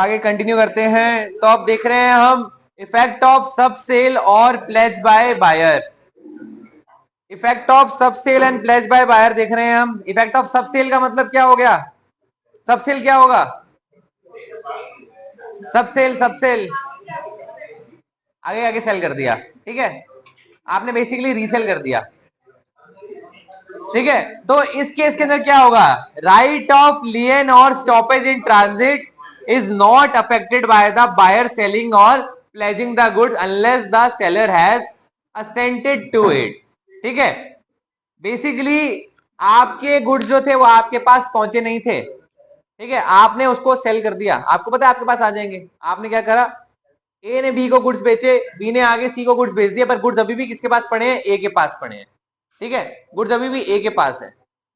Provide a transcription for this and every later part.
आगे कंटिन्यू करते हैं। तो अब देख रहे हैं हम इफेक्ट ऑफ सब सेल और pledge by buyer. Effect of sub sale and pledge by buyer देख रहे हैं हम। इफेक्ट ऑफ सब सेल का मतलब क्या हो गया? सब सेल क्या होगा? सब सेल आगे आगे सेल कर दिया, ठीक है, आपने बेसिकली रीसेल कर दिया, ठीक है। तो इस केस के अंदर क्या होगा? Right of lien or stoppage in transit is not affected by the buyer selling or pledging the goods unless the seller has assented to it, ठीक है। बेसिकली आपके गुड्स जो थे वो आपके पास पहुंचे नहीं थे, ठीक है, आपने उसको सेल कर दिया, आपको पता है आपके पास आ जाएंगे, आपने क्या करा, ए ने बी को गुड्स बेचे, बी ने आगे सी को गुड्स बेच दिया, पर गुड्स अभी भी किसके पास पड़े हैं? ए के पास पड़े हैं, ठीक है, गुड्स अभी भी ए के पास है।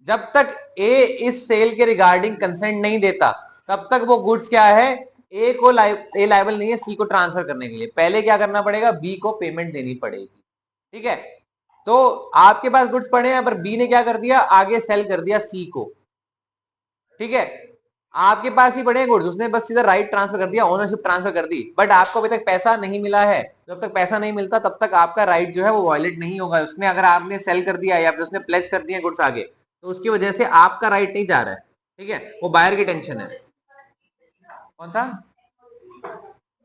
जब तक ए इस सेल के रिगार्डिंग कंसेंट नहीं देता तब तक वो गुड्स क्या है, ए को ए लायबल नहीं है सी को ट्रांसफर करने के लिए। पहले क्या करना पड़ेगा? बी को पेमेंट देनी पड़ेगी, ठीक है। तो आपके पास गुड्स पड़े हैं पर बी ने क्या कर दिया, आगे सेल कर दिया सी को, ठीक है। आपके पास ही पड़े हैं गुड्स, उसने बस सीधा राइट ट्रांसफर कर दिया, ओनरशिप ट्रांसफर कर दी, बट आपको अभी तक पैसा नहीं मिला है। जब तक पैसा नहीं मिलता तब तक आपका राइट जो है वो वायलेट नहीं होगा। उसने अगर आपने सेल कर दिया या फिर उसने प्लेज कर दिया गुड्स आगे, तो उसकी वजह से आपका राइट नहीं जा रहा है, ठीक है, वो बायर की टेंशन है। कौन सा?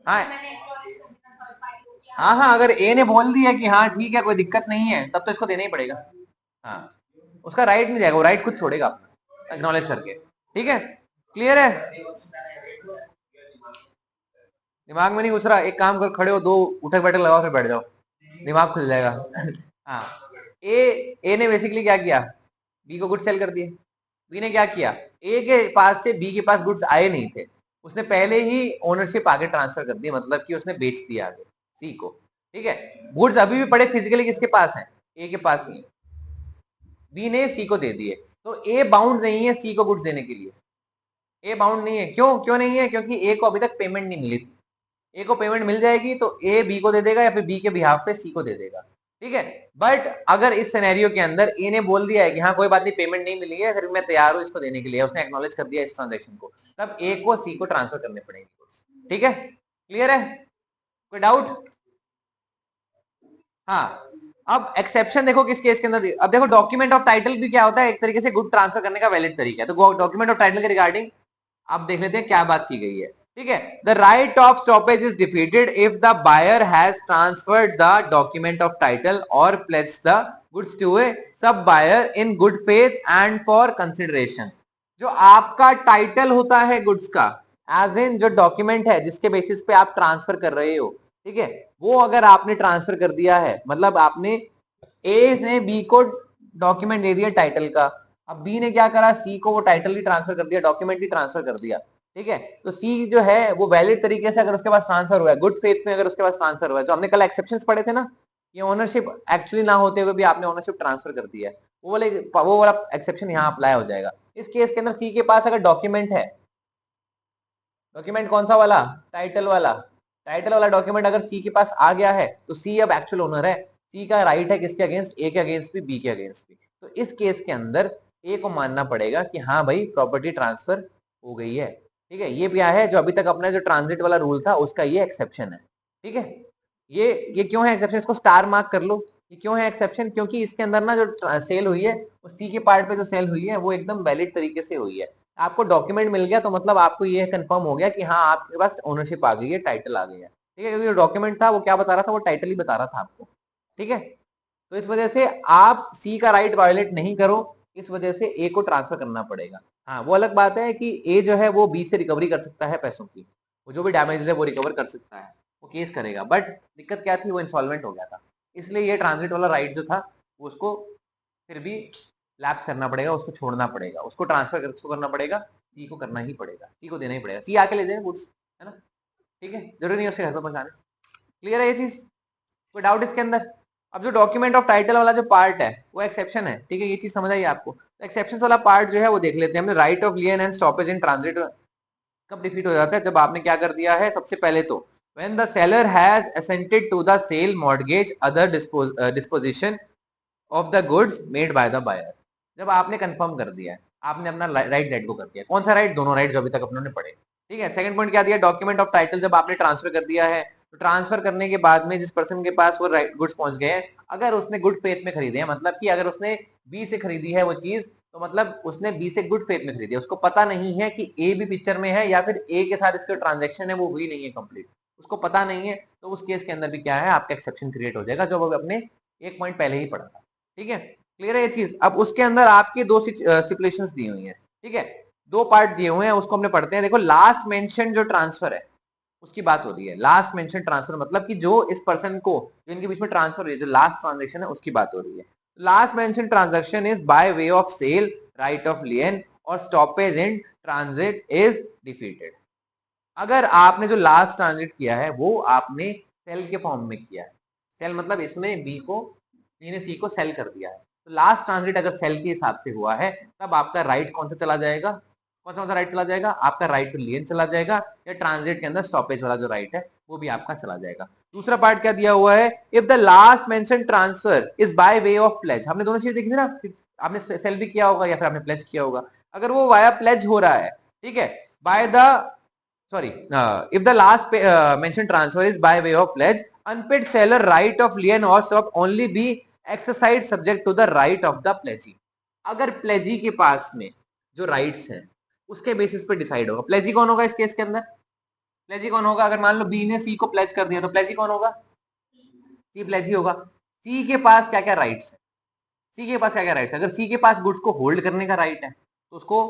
हाँ हाँ हाँ, अगर ए ने बोल दिया कि हाँ ठीक है कोई दिक्कत नहीं है, तब तो इसको देना ही पड़ेगा। हाँ, उसका राइट नहीं जाएगा, वो राइट खुद छोड़ेगा अपना एक्नॉलेज करके, ठीक है। क्लियर है? दिमाग में नहीं घुस रहा? एक काम कर, खड़े हो, दो उठक बैठक लगाओ, फिर बैठ जाओ, दिमाग खुल जाएगा। हाँ, ए ने बेसिकली क्या किया, बी को गुड्स सेल कर दिए। बी ने क्या किया, ए के पास से बी के पास गुड्स आए नहीं थे, उसने पहले ही ओनरशिप आगे ट्रांसफर कर दी, मतलब कि उसने बेच दिया आगे सी को, ठीक है। गुड्स अभी भी पड़े फिजिकली किसके पास हैं? ए के पास ही। बी ने सी को दे दिए, तो ए बाउंड नहीं है सी को गुड्स देने के लिए। ए बाउंड नहीं है, क्यों क्यों नहीं है? क्योंकि ए को अभी तक पेमेंट नहीं मिली थी। ए को पेमेंट मिल जाएगी तो ए बी को दे देगा या फिर बी के बिहाफ पे सी को दे देगा, ठीक है। बट अगर इस सिनेरियो के अंदर ए ने बोल दिया है कि हाँ कोई बात नहीं, पेमेंट नहीं मिली है, फिर मैं तैयार हूं इसको देने के लिए, उसने एक्नॉलेज कर दिया इस ट्रांजेक्शन को, तब ए को सी को ट्रांसफर करने पड़ेंगे, ठीक है। क्लियर है? कोई डाउट? हाँ, अब एक्सेप्शन देखो किस केस के अंदर। अब देखो डॉक्यूमेंट ऑफ टाइटल भी क्या होता है, एक तरीके से गुड ट्रांसफर करने का वैलिड तरीका है। तो डॉक्यूमेंट ऑफ टाइटल के रिगार्डिंग अब देख लेते हैं क्या बात की गई है, ठीक है। The right of stoppage is defeated if the buyer has transferred the document of title और pledged the goods to a sub buyer in good faith and for consideration. जो आपका टाइटल होता है गुड्स का, एज इन जो document है जिसके basis पे आप ट्रांसफर कर रहे हो, ठीक है, वो अगर आपने ट्रांसफर कर दिया है, मतलब आपने ए ने बी को डॉक्यूमेंट दे दिया टाइटल का, अब बी ने क्या करा, सी को वो टाइटल ही ट्रांसफर कर दिया, डॉक्यूमेंट ही ट्रांसफर कर दिया, ठीक है। तो सी जो है वो वैलिड तरीके से अगर उसके पास ट्रांसफर हुआ है, गुड फेथ में अगर उसके पास ट्रांसफर हुआ है, तो हमने कल एक्सेप्शंस पढ़े थे ना, ये ओनरशिप एक्चुअली ना होते हुए भी आपने ओनरशिप ट्रांसफर कर दिया है, वो वाला एक्सेप्शन यहाँ अप्लाई हो जाएगा। इस केस के अंदर सी के पास अगर डॉक्यूमेंट है, डॉक्यूमेंट कौन सा वाला? टाइटल वाला। टाइटल वाला डॉक्यूमेंट अगर सी के पास आ गया है तो सी अब एक्चुअल ओनर है। सी का राइट है किसके अगेंस्ट? ए के अगेंस्ट भी, बी के अगेंस्ट भी। तो इस केस के अंदर ए को मानना पड़ेगा कि हाँ भाई प्रॉपर्टी ट्रांसफर हो गई है, ठीक है। ये क्या है, जो अभी तक अपना जो ट्रांजिट वाला रूल था उसका ये एक्सेप्शन है, ठीक है। ये क्यों है एक्सेप्शन, इसको स्टार मार्क कर लो। ये क्यों है एक्सेप्शन? क्योंकि इसके अंदर ना जो सेल हुई है वो सी के पार्ट पे जो सेल हुई है वो एकदम वैलिड तरीके से हुई है। आपको डॉक्यूमेंट मिल गया तो मतलब आपको ये कंफर्म हो गया कि हाँ आपके पास ओनरशिप आ गई है, टाइटल आ गया है, ठीक है। क्योंकि जो डॉक्यूमेंट था वो क्या बता रहा था, वो टाइटल ही बता रहा था आपको, ठीक है। तो इस वजह से आप सी का राइट वायलेट नहीं करो, इस वजह से ए को ट्रांसफर करना पड़ेगा। हाँ, वो अलग बात है कि ए जो है वो बी से रिकवरी कर सकता है पैसों की, वो जो भी डैमेज है वो रिकवर कर सकता है, वो केस करेगा। बट दिक्कत क्या थी, वो इंसॉल्वेंट हो गया था, इसलिए ये ट्रांजिट वाला राइट जो था उसको फिर भी लैप्स करना पड़ेगा, उसको छोड़ना पड़ेगा, उसको ट्रांसफर किसको करना पड़ेगा? सी को करना ही पड़ेगा, सी को देना ही पड़ेगा, सी आके ले जाए गुड्स, है ना, ठीक है, जरूरी नहीं है उसके घर पर पहुंचाने। क्लियर है ये चीज? कोई डाउट इसके अंदर? अब जो डॉक्यूमेंट ऑफ टाइटल वाला जो पार्ट है वो एक्सेप्शन है, ठीक है, ये चीज समझ आई आपको। एक्सेप्शन वाला पार्ट जो है वो देख लेते हैं हमने। Right of लियन and stoppage in transit कब डिफीट हो जाता है? जब आपने क्या कर दिया है, सबसे पहले तो when the seller has assented to the sale, mortgage, other disposition of the goods made by the buyer। जब आपने कंफर्म कर दिया है, आपने अपना राइट लेट को कर दिया। कौन सा राइट? दोनों राइट जो अभी तक अपनों ने पढ़े, ठीक है। सेकंड पॉइंट क्या दिया, डॉक्यूमेंट ऑफ टाइटल, जब आपने ट्रांसफर कर दिया है तो ट्रांसफर करने के बाद में जिस पर्सन के पास वो गुड्स पहुंच गए हैं, अगर उसने गुड फेथ में खरीदे हैं, मतलब कि अगर उसने बी से खरीदी है वो चीज, तो मतलब उसने बी से गुड फेथ में खरीदी है, उसको पता नहीं है कि ए भी पिक्चर में है या फिर ए के साथ इसका ट्रांजेक्शन है वो हुई नहीं है कंप्लीट, उसको पता नहीं है, तो उस केस के अंदर भी क्या है, आपका एक्सेप्शन क्रिएट हो जाएगा, जो अपने एक पॉइंट पहले ही पढ़ा था। ठीक है, क्लियर है ये चीज। अब उसके अंदर आपकी दो स्टिपुलेशंस दी हुई है। ठीक है, दो पार्ट दिए हुए हैं, उसको हमने पढ़ते हैं। देखो, लास्ट मेंशन जो ट्रांसफर है उसकी बात हो रही है। लास्ट मेंशन ट्रांसफर मतलब कि जो इस पर्सन को, जो इनके बीच में ट्रांसफर हुई है, जो लास्ट ट्रांजेक्शन है उसकी बात हो रही है। Last mention transaction is by way of sale, right of lien or stoppage in transit is defeated. अगर आपने जो लास्ट ट्रांजिट किया है वो आपने सेल के फॉर्म में किया है, सेल मतलब इसमें बी ने सी को सेल कर दिया है, तो लास्ट ट्रांजिट अगर सेल के हिसाब से हुआ है तब आपका राइट कौन सा चला जाएगा, कौन सा राइट चला जाएगा, आपका राइट टू लियन चला जाएगा, या ट्रांजिट के अंदर स्टॉपेज वाला जो राइट है वो भी आपका चला जाएगा। दूसरा पार्ट क्या दिया हुआ है, if the last mention transfer is by way of pledge, हमने दोनों चीज देखी थी ना, आपने सेल भी किया होगा या फिर आपने प्लेज किया होगा, अगर वो वाया प्लेज हो रहा है, ठीक है, by the sorry if the last mentioned transfer is by way of pledge, unpaid seller right of lien or stop only be exercised subject to the right of the pledgee। अगर प्लेजी के पास में जो rights हैं उसके basis पे decide होगा। प्लेजी कौन होगा इस केस के अंदर, प्लेजी कौन होगा, अगर मान लो बी ने सी को प्लेज कर दिया तो प्लेजी कौन होगा, सी प्लेजी होगा। सी के पास क्या क्या राइट्स है, सी के पास क्या क्या राइट्स है, अगर सी के पास गुड्स को होल्ड करने का राइट है तो उसको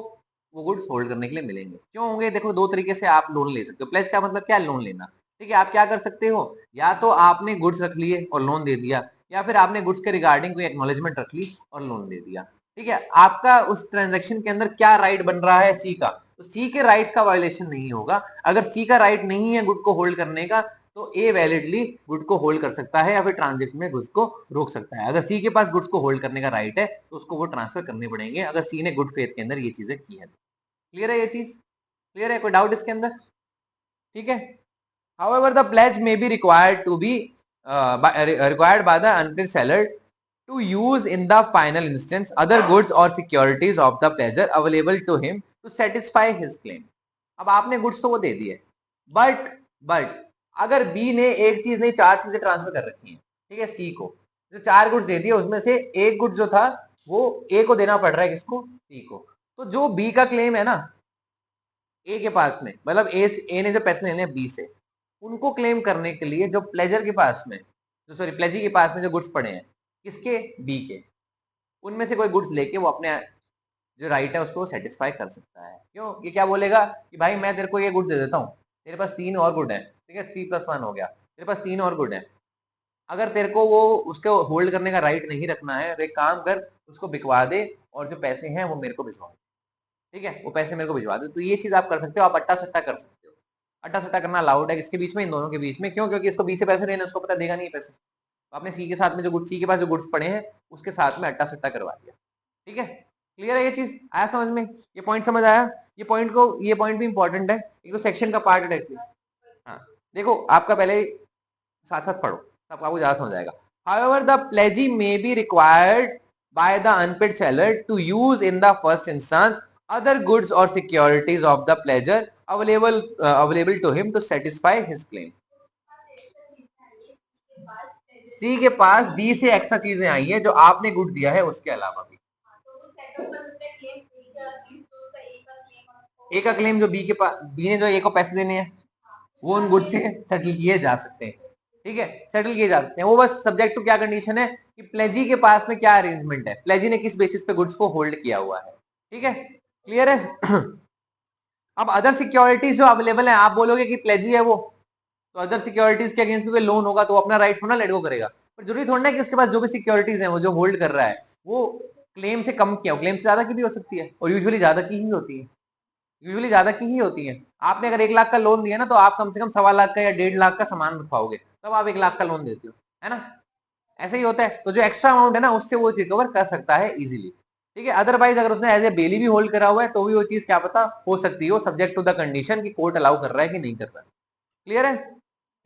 वो गुड्स होल्ड करने के लिए मिलेंगे। क्यों होंगे, देखो दो तरीके से आप लोन ले सकते हो। प्लेज का मतलब क्या है, लोन लेना। ठीक है, आप क्या कर सकते हो, या तो आपने गुड्स रख लिए और लोन दे दिया, या फिर आपने गुड्स के रिगार्डिंग कोई एक्नॉलेजमेंट रख ली और लोन दे दिया। ठीक है, आपका उस ट्रांजेक्शन के अंदर क्या राइट बन रहा है, सी का, तो सी के राइट्स का वायलेशन नहीं होगा। अगर सी का राइट नहीं है गुड को होल्ड करने का तो ए वैलिडली गुड को होल्ड कर सकता है या फिर ट्रांजिट में गुड्स को रोक सकता है। अगर सी के पास गुड्स को होल्ड करने का राइट है तो उसको वो ट्रांसफर करने पड़ेंगे, अगर सी ने गुड फेथ के अंदर ये चीजें की है। क्लियर है ये चीज, क्लियर है, कोई डाउट इसके अंदर। ठीक है, however the pledge may be required to be required by the unpaid seller to use in the final instance other goods or securities of the pledger available to him to satisfy his claim। अब आपने goods तो वो दे दिए, but अगर B ने एक चीज नहीं चार चीजें ट्रांसफर कर रखी हैं, ठीक है, सी को जो चार गुड्स दे दिए उसमें से एक गुड्स जो था वो ए को देना पड़ रहा है, किसको, सी को। तो जो बी का क्लेम है ना ए के पास में, मतलब ए ने जो पैसे लेने हैं बी से, उनको क्लेम करने के लिए जो प्लेजर के पास में, जो सॉरी प्लेजी के पास में जो गुड्स पड़े हैं, किसके, बी के, उनमें से कोई गुड्स लेके वो अपने जो राइट है उसको सेटिस्फाई कर सकता है। क्यों, ये क्या बोलेगा कि भाई मैं तेरे को ये गुड दे देता हूँ, तेरे पास तीन और गुड है, ठीक है, 3+1 हो गया, तेरे पास तीन और गुड है, अगर तेरे को वो उसको होल्ड करने का राइट नहीं रखना है तो एक काम कर, उसको बिकवा दे और जो पैसे हैं वो मेरे को भिजवा दे। ठीक है, वो पैसे मेरे को भिजवा दो। तो ये चीज आप कर सकते हो, आप अट्टा सट्टा कर सकते हो। अट्टा सट्टा करना अलाउड है किसके बीच में, इन दोनों के बीच में। क्यों, क्योंकि इसको बी से पैसे लेने, उसको पता देगा नहीं पैसे, तो आपने सी के साथ में जो गुड्स, सी के पास जो गुड्स पड़े हैं उसके साथ में अट्टा सट्टा करवा दिया। ठीक है, क्लियर है ये चीज, आया समझ में, ये पॉइंट समझ आया। ये पॉइंट को, ये पॉइंट भी इंपॉर्टेंट है, एक तो सेक्शन का पार्ट है। हाँ, देखो आपका पहले साथ साथ पढ़ो तब आपको ज्यादा समझ आएगा। However, the pledgee may be required by the unpaid seller to use in the first instance other goods or securities of the pledger available to him to satisfy his claim। सी के पास बी से extra चीजें आई हैं जो आपने good दिया है उसके अलावा भी। ए का क्लेम जो बी के पास, बी ने जो ए को पैसे देने हैं वो उन गुड से सेटल किए जा सकते हैं। ठीक है, सेटल किए जा सकते हैं, वो बस सब्जेक्ट टू क्या कंडीशन है कि प्लेजी के पास में क्या अरेंजमेंट है, प्लेजी ने किस बेसिस पे गुड्स को होल्ड किया हुआ है। ठीक है, क्लियर है। अब अदर सिक्योरिटीज जो अवेलेबल है, आप बोलोगे कि प्लेजी है वो, तो अदर सिक्योरिटीज के अगेंस्ट कोई लोन होगा तो अपना राइट थोड़ा लेट गो करेगा, पर जरूरी थोड़ा ना कि उसके पास जो भी सिक्योरिटीज है वो जो होल्ड कर रहा है वो क्लेम से कम किया हो, क्लेम से ज्यादा की भी हो सकती है और यूजुअली ज्यादा की ही होती है, यूजुअली ज्यादा की ही होती है। आपने अगर 1 लाख का लोन दिया ना तो आप कम से कम 1.25 लाख का या 1.5 लाख का सामान रखवाओगे तब आप 1 लाख का लोन देते हो, है ना, ऐसे ही होता है। तो जो एक्स्ट्रा अमाउंट है ना उससे वो रिकवर कर सकता है इजीली। ठीक है, अदरवाइज अगर उसने एज ए बेली भी होल्ड करा हुआ है तो भी वो चीज क्या पता हो सकती है, सब्जेक्ट टू द कंडीशन की कोर्ट अलाउ कर रहा है कि नहीं कर रहा है। क्लियर है।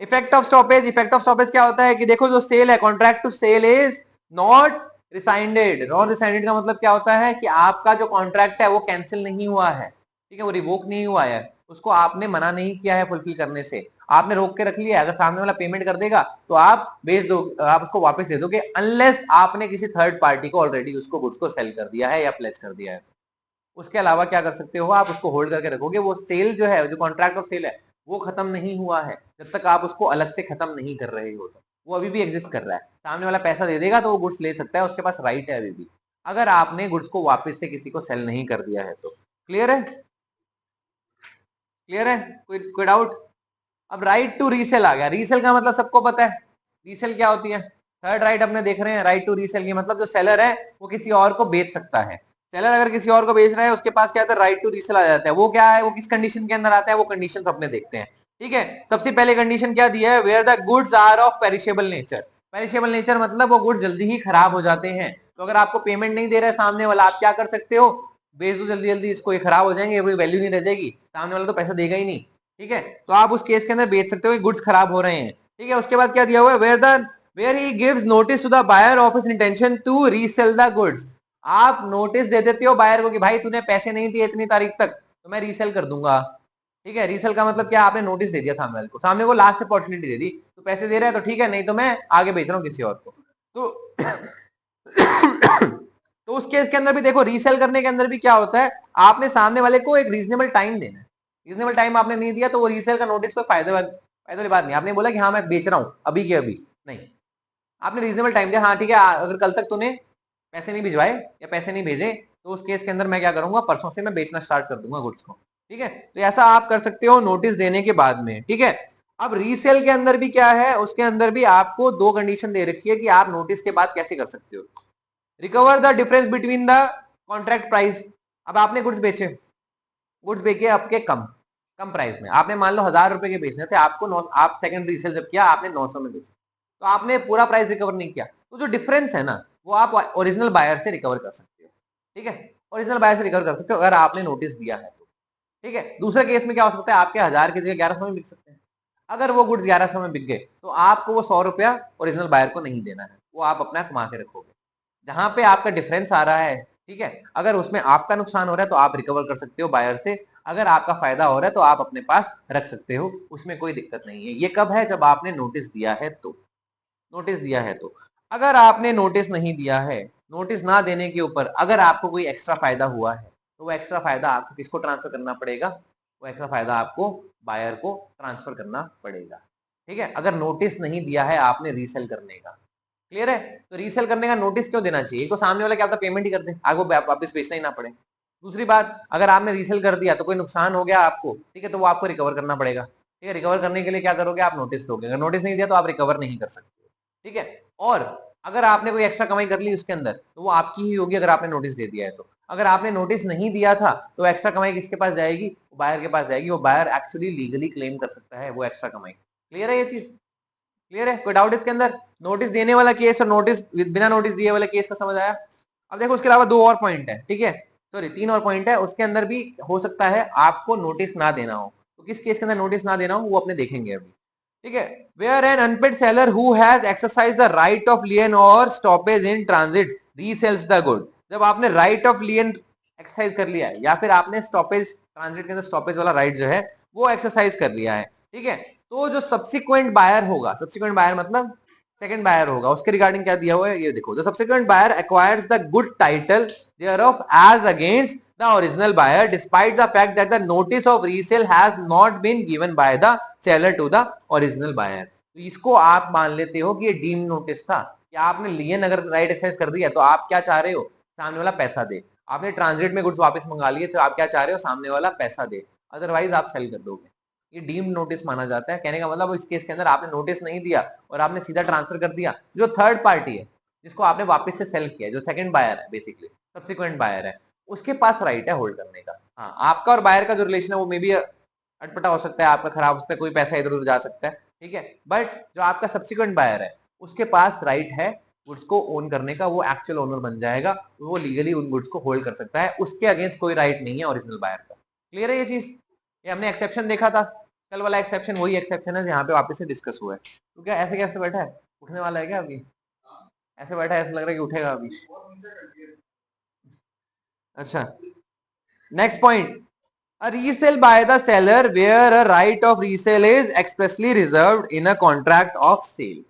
Effect of stoppage, effect of stoppage क्या होता है कि देखो जो सेल है, contract to sell is not rescinded. Not rescinded का मतलब क्या होता है कि आपका जो कॉन्ट्रैक्ट है वो कैंसिल नहीं हुआ है, ठीक है, वो रिवोक नहीं हुआ है, उसको आपने मना नहीं किया है फुलफिल करने से, आपने रोक के रख लिया। अगर सामने वाला पेमेंट कर देगा तो आप बेच दो, आप उसको वापस दे दोगे, अनलेस आपने किसी थर्ड पार्टी को ऑलरेडी उसको गुड्स को सेल कर दिया है या प्लेस कर दिया है। उसके अलावा क्या कर सकते हो, आप उसको होल्ड करके रखोगे। वो सेल जो है, जो कॉन्ट्रैक्ट ऑफ सेल है, वो खत्म नहीं हुआ है जब तक आप उसको अलग से खत्म नहीं कर रहे हो। तो वो अभी भी एग्जिस्ट कर रहा है। सामने वाला पैसा दे देगा तो वो गुड्स ले सकता है, उसके पास राइट है अभी भी, अगर आपने गुड्स को वापस से किसी को सेल नहीं कर दिया है तो। क्लियर है? क्लियर है? कोई डाउट? अब राइट टू रीसेल आ गया। रीसेल का मतलब सबको पता है, रीसेल क्या होती है। थर्ड राइट अपने देख रहे हैं, राइट टू रीसेल की मतलब जो सेलर है वो किसी और को बेच सकता है। सेलर अगर किसी और को बेच रहा है, उसके पास क्या आता है, राइट टू रीसेल आ जाता है। वो क्या है, वो किस कंडीशन के अंदर आता है, वो कंडीशन अपने देखते हैं। ठीक है, सबसे पहले कंडीशन क्या दी है, where the goods are of perishable nature. Perishable nature मतलब वो गुड्स जल्दी ही खराब हो जाते हैं। तो अगर आपको पेमेंट नहीं दे रहा है सामने वाला, आप क्या कर सकते हो, बेच दो जल्दी जल्दी, इसको, ये खराब हो जाएंगे, कोई वैल्यू नहीं रह जाएगी, सामने वाला तो पैसा देगा ही नहीं। ठीक है, तो आप उस केस के अंदर बेच सकते हो कि गुड्स खराब हो रहे हैं। ठीक है, उसके बाद क्या दिया हुआ है, where he gives notice to the buyer of his intention to resell the goods. आप नोटिस दे देते हो बायर को कि भाई तूने पैसे नहीं दिए इतनी तारीख तक तो मैं रीसेल कर दूंगा। ठीक है, रीसेल का मतलब क्या, आपने नोटिस दे दिया सामने वाले को, सामने को लास्ट अपॉर्चुनिटी दे दी, तो पैसे दे रहा है तो ठीक है, नहीं तो मैं आगे बेच रहा हूँ किसी और को। तो तो उस केस के अंदर भी देखो, रीसेल करने के अंदर भी क्या होता है, आपने सामने वाले को एक रीजनेबल टाइम देना है। रीजनेबल टाइम आपने नहीं दिया तो वो रीसेल का नोटिस कोई फायदे वाली बात नहीं। आपने बोला कि हाँ मैं बेच रहा हूं अभी के अभी, नहीं, आपने रीजनेबल टाइम दिया, हाँ ठीक है, अगर कल तक तूने पैसे नहीं भिजवाए या पैसे नहीं भेजे तो उस केस के अंदर मैं क्या करूंगा, परसों से मैं बेचना स्टार्ट कर दूंगा गुड्स को। ठीक है, तो ऐसा आप कर सकते हो नोटिस देने के बाद में। ठीक है, अब रीसेल के अंदर भी क्या है, उसके अंदर भी आपको दो कंडीशन दे रखी है कि आप नोटिस के बाद कैसे कर सकते हो। Recover the difference between the contract price. अब आपने गुड्स बेचे, गुड्स बेचे आपके कम कम प्राइस में, आपने मान लो 1000 रुपए के बेचने थे आपको, आप सेकंड रीसेल जब किया आपने 900 में बेचे, तो आपने पूरा प्राइस रिकवर नहीं किया। तो जो डिफरेंस है ना, वो आप ओरिजिनल बायर से रिकवर कर सकते हो। ठीक है, ओरिजिनल बायर से रिकवर कर सकते हो अगर आपने नोटिस दिया है तो। ठीक है, दूसरे केस में क्या हो सकता है, आपके 1000 की जगह 1100 में बिक सकते हैं। अगर वो गुड्स 1100 में बिक गए तो आपको वो 100 रुपया ओरिजिनल बायर को नहीं देना है, वो आप अपना कमा के रखोगे। जहां पे आपका डिफरेंस आ रहा है, ठीक है, अगर उसमें आपका नुकसान हो रहा है तो आप रिकवर कर सकते हो बायर से, अगर आपका फायदा हो रहा है तो आप अपने पास रख सकते हो, उसमें कोई दिक्कत नहीं है। ये कब है, जब आपने नोटिस दिया है तो। नोटिस दिया है तो। अगर आपने नोटिस नहीं दिया है, नोटिस ना देने के ऊपर अगर आपको कोई एक्स्ट्रा फायदा हुआ है तो वो एक्स्ट्रा फायदा आपको किसको ट्रांसफर करना पड़ेगा, वो एक्स्ट्रा फायदा आपको बायर को ट्रांसफर करना पड़ेगा। ठीक है, अगर नोटिस नहीं दिया है आपने रीसेल करने का। क्लियर है? तो रीसेल करने का नोटिस क्यों देना चाहिए, तो सामने वाला क्या होता है, पेमेंट ही कर दे, आगे वापस बेचना ही ना पड़े। दूसरी बात, अगर आपने रीसेल कर दिया तो कोई नुकसान हो गया आपको, ठीक है, तो वो आपको रिकवर करना पड़ेगा। ठीक है, रिकवर करने के लिए क्या करोगे, आप नोटिस दोगे, अगर नोटिस नहीं दिया तो आप रिकवर नहीं कर सकते। ठीक है, और अगर आपने कोई एक्स्ट्रा कमाई कर ली उसके अंदर तो वो आपकी ही होगी अगर आपने नोटिस दे दिया है तो। अगर आपने नोटिस नहीं दिया था तो एक्स्ट्रा कमाई किसके पास जाएगी, बायर के पास जाएगी, वो बायर एक्चुअली लीगली क्लेम कर सकता है वो एक्स्ट्रा कमाई। क्लियर है ये चीज? क्लियर है? कोई डाउट इसके अंदर? नोटिस देने वाला केस और नोटिस बिना नोटिस दिए वाला केस का समझ आया? अब देखो उसके अलावा दो और पॉइंट है, ठीक है, सॉरी तीन और पॉइंट है, उसके अंदर भी हो सकता है आपको नोटिस ना देना हो, तो किस केस के अंदर नोटिस ना देना हो वो अपने देखेंगे अभी। ठीक है, where an unpaid seller who has exercise the right of lien or stoppage in transit resells the good. जब आपने राइट ऑफ लियन एक्सरसाइज कर लिया है या फिर आपने स्टॉपेज, ट्रांजिट के अंदर स्टॉपेज वाला राइट जो है वो एक्सरसाइज कर लिया है, ठीक है, तो जो सब्सिक्वेंट बायर होगा, सब्सिक्वेंट बायर मतलब सेकंड बायर होगा, उसके रिगार्डिंग क्या दिया हुआ है ये देखो, the subsequent buyer acquires the good title thereof as against the original buyer despite the fact that the notice of resale has not been given by the seller to the original buyer। तो इसको आप मान लेते हो कि ये deem notice था कि आपने लियन अगर राइट एक्सरसाइज कर दिया तो आप क्या चाह रहे हो, सामने वाला पैसा दे। आपने ट्रांजिट में गुड्स वापस मंगा लिए तो आप क्या चाह रहे हो, सामने वाला पैसा दे, अदरवाइज आप सेल कर दोगे। ये डीम्ड नोटिस माना जाता है। कहने का मतलब इस केस के अंदर आपने नोटिस नहीं दिया और आपने सीधा ट्रांसफर कर दिया, जो थर्ड पार्टी है जिसको आपने वापस से सेल किया, जो सेकंड बायर है, बेसिकली सब्सिक्वेंट बायर है, उसके पास राइट है होल्ड करने का। हाँ, आपका और बायर का जो रिलेशन है वो मे बी अटपटा हो सकता है, आपका खराब हो सकता है, कोई पैसा इधर उधर जा सकता है, ठीक है, बट जो आपका सब्सिक्वेंट बायर है उसके पास राइट है गुड्स को ओन करने का, वो एक्चुअल ओनर बन जाएगा, वो लीगली उन गुड्स को होल्ड कर सकता है, उसके अगेंस्ट कोई राइट नहीं है ओरिजिनल बायर का। क्लियर है ये चीज? ये हमने एक्सेप्शन देखा था, कल वाला एक्सेप्शन वही एक्सेप्शन है जहाँ पे वापस से डिस्कस हुआ है। तो क्या ऐसे कैसे बैठा है, उठने वाला है क्या अभी? ऐसे बैठा है, ऐसा लग रहा है कि उठेगा अभी। अच्छा, next point, A resale by the seller where a right of resale is expressly reserved in a contract of sale.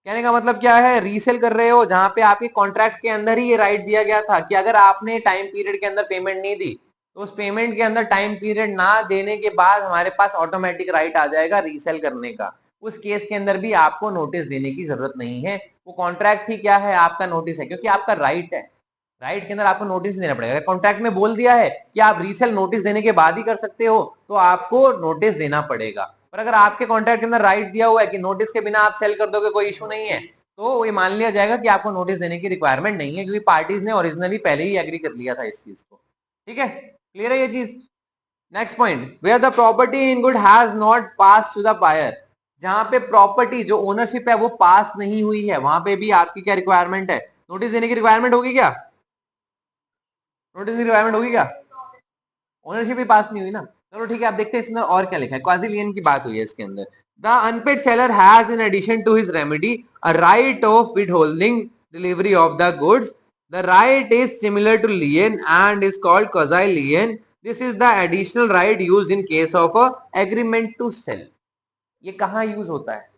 कहने का मतलब क्या है, रीसेल कर रहे हो जहां पे आपके कॉन्ट्रैक्ट के अंदर ही ये राइट दिया गया था कि अगर आपने टाइम पीरियड के अंदर पेमेंट नहीं दी तो उस पेमेंट के अंदर टाइम पीरियड ना देने के बाद हमारे पास ऑटोमेटिक राइट आ जाएगा रीसेल करने का। उस केस के अंदर भी आपको नोटिस देने की जरूरत नहीं है, वो कॉन्ट्रैक्ट ही क्या है, आपका नोटिस है, क्योंकि आपका राइट है। राइट के अंदर आपको नोटिस देना पड़ेगा। अगर कॉन्ट्रैक्ट में बोल दिया है कि आप रीसेल नोटिस देने के बाद ही कर सकते हो तो आपको नोटिस देना पड़ेगा। पर अगर आपके कॉन्ट्रैक्ट के अंदर राइट दिया हुआ है कि नोटिस के बिना आप सेल कर दोगे कोई इशू नहीं है, तो ये मान लिया जाएगा कि आपको नोटिस देने की रिक्वायरमेंट नहीं है, क्योंकि पार्टीज ने ओरिजिनली पहले ही एग्री कर लिया था इस चीज को। ठीक है, क्लियर है ये चीज। Next point, where the property in good has not pass to the buyer, जहां पे प्रॉपर्टी जो ओनरशिप है वो पास नहीं हुई है, वहां पे भी आपकी क्या रिक्वायरमेंट है, नोटिस देने की रिक्वायरमेंट होगी क्या, नोटिस की रिक्वायरमेंट होगी क्या, ओनरशिप भी पास नहीं हुई ना। चलो ठीक है, आप देखते हैं इसमें और क्या लिखा है, क्वाजिलियन की बात हुई है इसके अंदर। The unpaid seller has in addition to his remedy a right of withholding delivery of the goods, the right is similar to lien and is called quasi lien, this is the additional right used in case of a agreement to sell. ये कहाँ use होता है,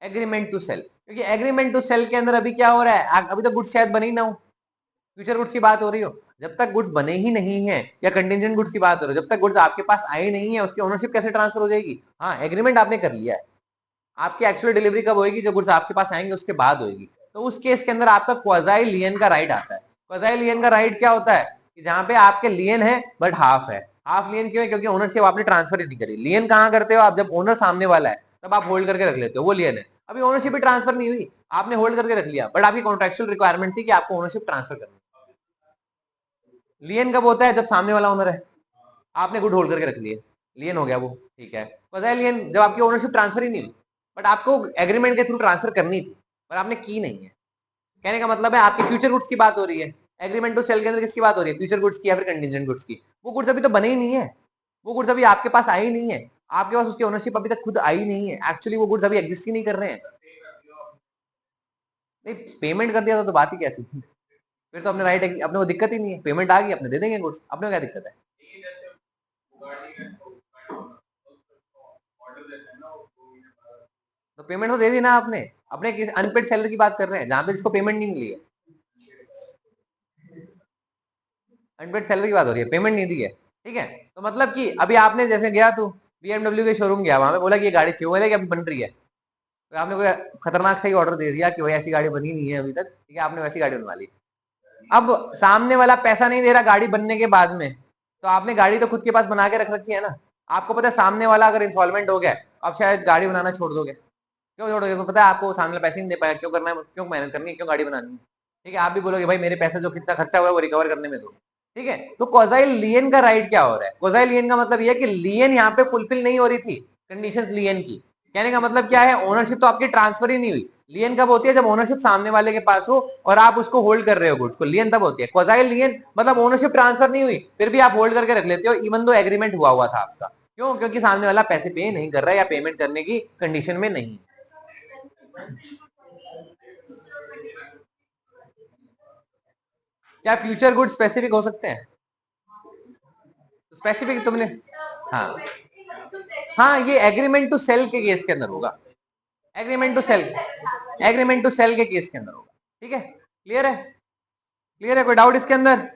agreement to sell, क्योंकि agreement to sell के अंदर अभी क्या हो रहा है, अभी तो गुड्स शायद बनी ना हो, फ्यूचर गुड्स की बात हो रही हो, जब तक गुड्स बने ही नहीं है, या कंटिजेंट गुड्स की बात हो रही है, जब तक गुड्स आपके पास आए नहीं है उसकी ओनरशिप कैसे ट्रांसफर हो जाएगी। हाँ, एग्रीमेंट आपने कर लिया है, आपकी एक्चुअल डिलीवरी कब होगी, जब गुड्स आपके पास आएंगे उसके बाद होगी। तो उस केस के अंदर आपका क्वाजाई लियन का राइट आता है। क्वाजाई लियन का राइट क्या होता है कि जहां पे आपके लियन है बट हाफ है। हाफ लियन क्यों है, क्योंकि ओनरशिप आपने ट्रांसफर ही नहीं करी। लियन कहां करते हो आप, जब ओनर सामने वाला है तब आप होल्ड करके रख लेते हो, वो लियन है। अभी ओनरशिप भी ट्रांसफर नहीं हुई, आपने होल्ड करके रख लिया, बट आपकी कॉन्ट्रेक्चुअल रिक्वायरमेंट थी कि आपको ओनरशिप ट्रांसफर करनी। लियन कब होता है, जब सामने वाला ओनर है, आपने गुड होल्ड करके रख लिए, लियन हो गया वो, ठीक है। क्वाज़ी लियन जब आपकी ओनरशिप ट्रांसफर ही नहीं हुई, बट आपको एग्रीमेंट के थ्रू ट्रांसफर करनी थी पर आपने की नहीं है। कहने का मतलब है आपकी फ्यूचर गुड्स की बात हो रही है, एग्रीमेंट टू सेल के अंदर किसकी बात हो रही है, फ्यूचर गुड्स की या फिर कंटिजेंट गुड्स की। वो गुड्स अभी तो बने ही नहीं है, वो गुड्स अभी आपके पास आई नहीं है, आपके पास उसकी ओनरशिप अभी तक खुद आई नहीं है, एक्चुअली वो गुड्स अभी एग्जिस्ट ही नहीं कर रहे हैं। नहीं, पेमेंट कर दिया तो बात ही क्या थी, फिर तो अपने राइट, अपने को दिक्कत ही नहीं है, पेमेंट आ गई अपने दे देंगे गुड्स, अपने को क्या दिक्कत है। तो पेमेंट तो दे दी ना आपने, अपने अनपेड सैलरी की बात कर रहे हैं जहां पे जिसको पेमेंट नहीं मिली है, अनपेड सैलरी की बात हो रही है, पेमेंट नहीं दी है। ठीक है, तो मतलब कि अभी आपने जैसे गया तू BMW के शोरूम गया, वहां पे बोला कि ये गाड़ी चाहिए, बोले कि अभी बन रही है, तो आपने कोई खतरनाक सही ऑर्डर दे दिया कि भाई ऐसी गाड़ी बनी नहीं है अभी तक, ठीक है, आपने वैसी गाड़ी बनवा ली। अब सामने वाला पैसा नहीं दे रहा गाड़ी बनने के बाद में, तो आपने गाड़ी तो खुद के पास बना के रख रखी है ना। आपको पता है सामने वाला अगर इंस्टॉलमेंट हो गया, आप शायद गाड़ी बनाना छोड़ दोगे। क्यों छोड़ोगे, पता है आपको सामने पैसे नहीं दे पाया, क्यों करना है, क्यों मेहनत करनी है, क्यों गाड़ी बनानी है। ठीक है, आप भी बोलोगे भाई मेरे पैसे जो कितना खर्चा हुआ है वो रिकवर करने में दो। ठीक है, तो क्वाजाई लियन का राइट क्या हो रहा है, क्वाजाई लियन का मतलब यह कि लियन यहाँ पे फुलफिल नहीं हो रही थी कंडीशंस लियन की। कहने का मतलब क्या है, ओनरशिप तो आपकी ट्रांसफर ही नहीं हुई। लियन कब होती है, जब ओनरशिप सामने वाले के पास हो और आप उसको होल्ड कर रहे हो गुड्स को, लियन तब होती है। क्वाजाई लियन मतलब ओनरशिप ट्रांसफर नहीं हुई फिर भी आप होल्ड करके रख लेते हो, इवन दो एग्रीमेंट हुआ था आपका। क्यों, क्योंकि सामने वाला पैसे पे नहीं कर रहा है या पेमेंट करने की कंडीशन में नहीं। क्या फ्यूचर गुड स्पेसिफिक हो सकते हैं, स्पेसिफिक तुमने, हाँ हाँ, ये एग्रीमेंट टू सेल के केस के अंदर होगा, agreement to sell, agreement to sell के केस के अंदर होगा। ठीक है, क्लियर है, क्लियर है, कोई डाउट इसके अंदर।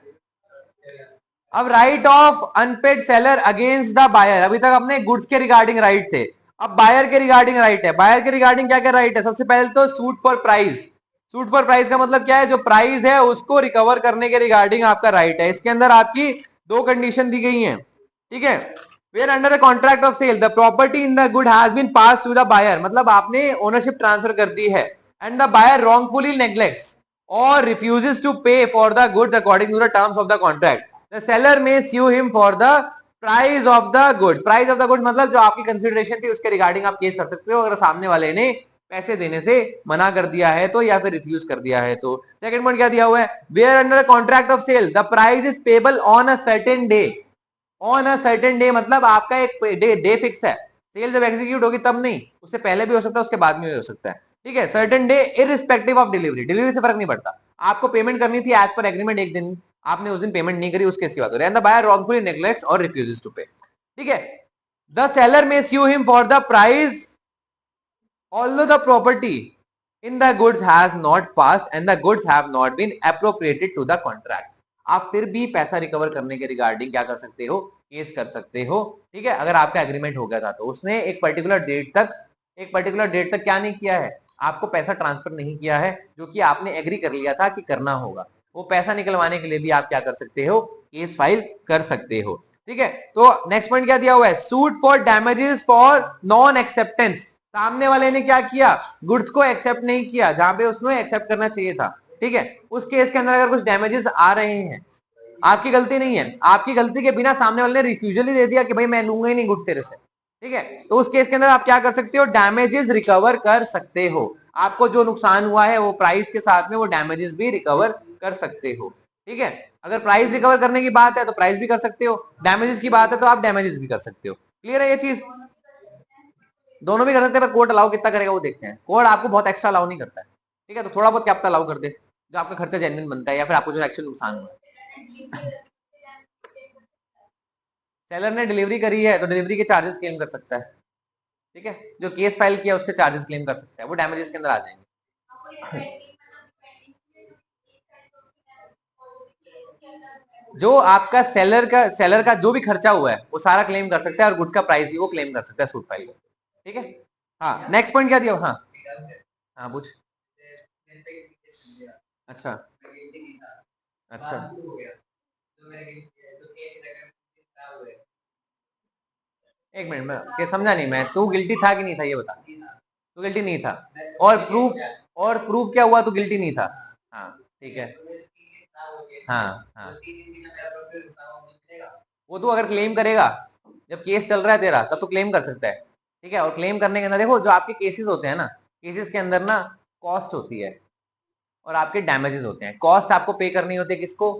अब right of unpaid seller against the buyer, अभी तक अपने गुड्स के रिगार्डिंग राइट थे, अब बायर के रिगार्डिंग राइट है। बायर के रिगार्डिंग क्या क्या राइट है, सबसे पहले तो suit for price. Suit for price का मतलब क्या है, जो प्राइस है उसको रिकवर करने के रिगार्डिंग आपका राइट है। इसके अंदर आपकी दो कंडीशन दी गई है। ठीक है, where under a contract of sale the property in the good has been pass to the buyer, मतलब आपने ओनरशिप ट्रांसफर कर दी है, and the buyer wrongfully neglects और refuses to pay for the goods according to the terms of the contract, the seller may sue him for the price of the goods. Price of the goods मतलब जो आपकी consideration थी उसके regarding आप case कर सकते हो, अगर सामने वाले ने पैसे देने से मना कर दिया है तो, या फिर रिफ्यूज कर दिया है तो। सेकंड पॉइंट क्या दिया हुआ है, where under contract of sale the price is payable on a certain day. On a certain day मतलब आपका एक डे फिक्स है, सेल जब एग्जीक्यूट होगी तब नहीं, उससे पहले भी हो सकता है उसके बाद में भी हो सकता है। ठीक है, certain day irrespective of delivery, delivery से फर्क नहीं पड़ता, आपको पेमेंट करनी थी एज पर एग्रीमेंट, एक दिन आपने उस दिन पेमेंट नहीं करी, उस केस की बात हो रही है। And the buyer wrongfully neglects और रिफ्यूजेस टू पे। ठीक है, the seller may sue him for the price although the property in the goods has not passed and the goods have not been appropriated to the contract. आप फिर भी पैसा recover करने के रिगार्डिंग क्या कर सकते हो, केस कर सकते हो, ठीक है, अगर आपका एग्रीमेंट हो गया था तो उसने एक पर्टिकुलर डेट तक क्या नहीं किया है, आपको पैसा ट्रांसफर नहीं किया है, जो कि आपने एग्री कर लिया था कि करना होगा, वो पैसा निकलवाने के लिए भी आप क्या कर सकते हो, केस फाइल कर सकते हो, ठीक है। तो नेक्स्ट पॉइंट क्या दिया हुआ है, suit for damages for non acceptance. सामने वाले ने क्या किया, गुड्स को एक्सेप्ट नहीं किया जहां पे उसने एक्सेप्ट करना चाहिए था, ठीक है, उस केस के अंदर अगर कुछ डैमेजेस आ रहे हैं, आपकी गलती नहीं है, आपकी गलती के बिना सामने वाले ने रिफ्यूजल ही दे दिया कि भाई मैं लूंगा ही नहीं गुड्स तेरे से, ठीक है, तो उस केस के अंदर आप क्या कर सकते हो, डैमेजेस रिकवर कर सकते हो, आपको जो नुकसान हुआ है वो प्राइस के साथ में वो डैमेजेस भी रिकवर कर सकते हो, ठीक है। अगर प्राइस रिकवर करने की बात है तो प्राइस भी कर सकते हो, डैमेजेस की बात है तो आप डैमेजेस भी कर सकते हो। क्लियर है ये चीज, दोनों भी कर सकते हैं, पर कोर्ट अलाउ कितना करेगा वो देखते हैं, कोर्ट आपको बहुत एक्स्ट्रा अलाउ नहीं करता है, ठीक है, तो थोड़ा बहुत क्या पता अलाउ कर दे, जो आपका खर्चा जेन्युइन बनता है या फिर आपको जो एक्चुअल नुकसान हुआ है। सेलर ने डिलीवरी करी है तो डिलीवरी के चार्जेस क्लेम कर सकता है, ठीक है, जो केस फाइल किया उसके चार्जेस क्लेम कर सकता है, वो डैमेजेस के अंदर आ जाएंगे। जो आपका सेलर का जो भी खर्चा हुआ है वो सारा क्लेम कर सकता है और गुड्स का प्राइस भी वो क्लेम कर सकता है सूट फाइल, ठीक है। हाँ, नेक्स्ट पॉइंट क्या दिया, हाँ हाँ पूछ, अच्छा अच्छा, एक मिनट में समझा नहीं मैं, तू गिल्टी था कि नहीं था ये बता, तू गिल्टी नहीं था, और प्रूफ क्या हुआ तू गिल्टी नहीं था, हाँ ठीक है, हाँ हाँ, वो तू अगर क्लेम करेगा जब केस चल रहा है तेरा तब तो क्लेम कर सकता है, ठीक है, और क्लेम करने के अंदर देखो जो आपके केसेस होते हैं ना, केसेस के अंदर ना कॉस्ट होती है और आपके डैमेजेस होते हैं, कॉस्ट आपको पे करनी होती है, किसको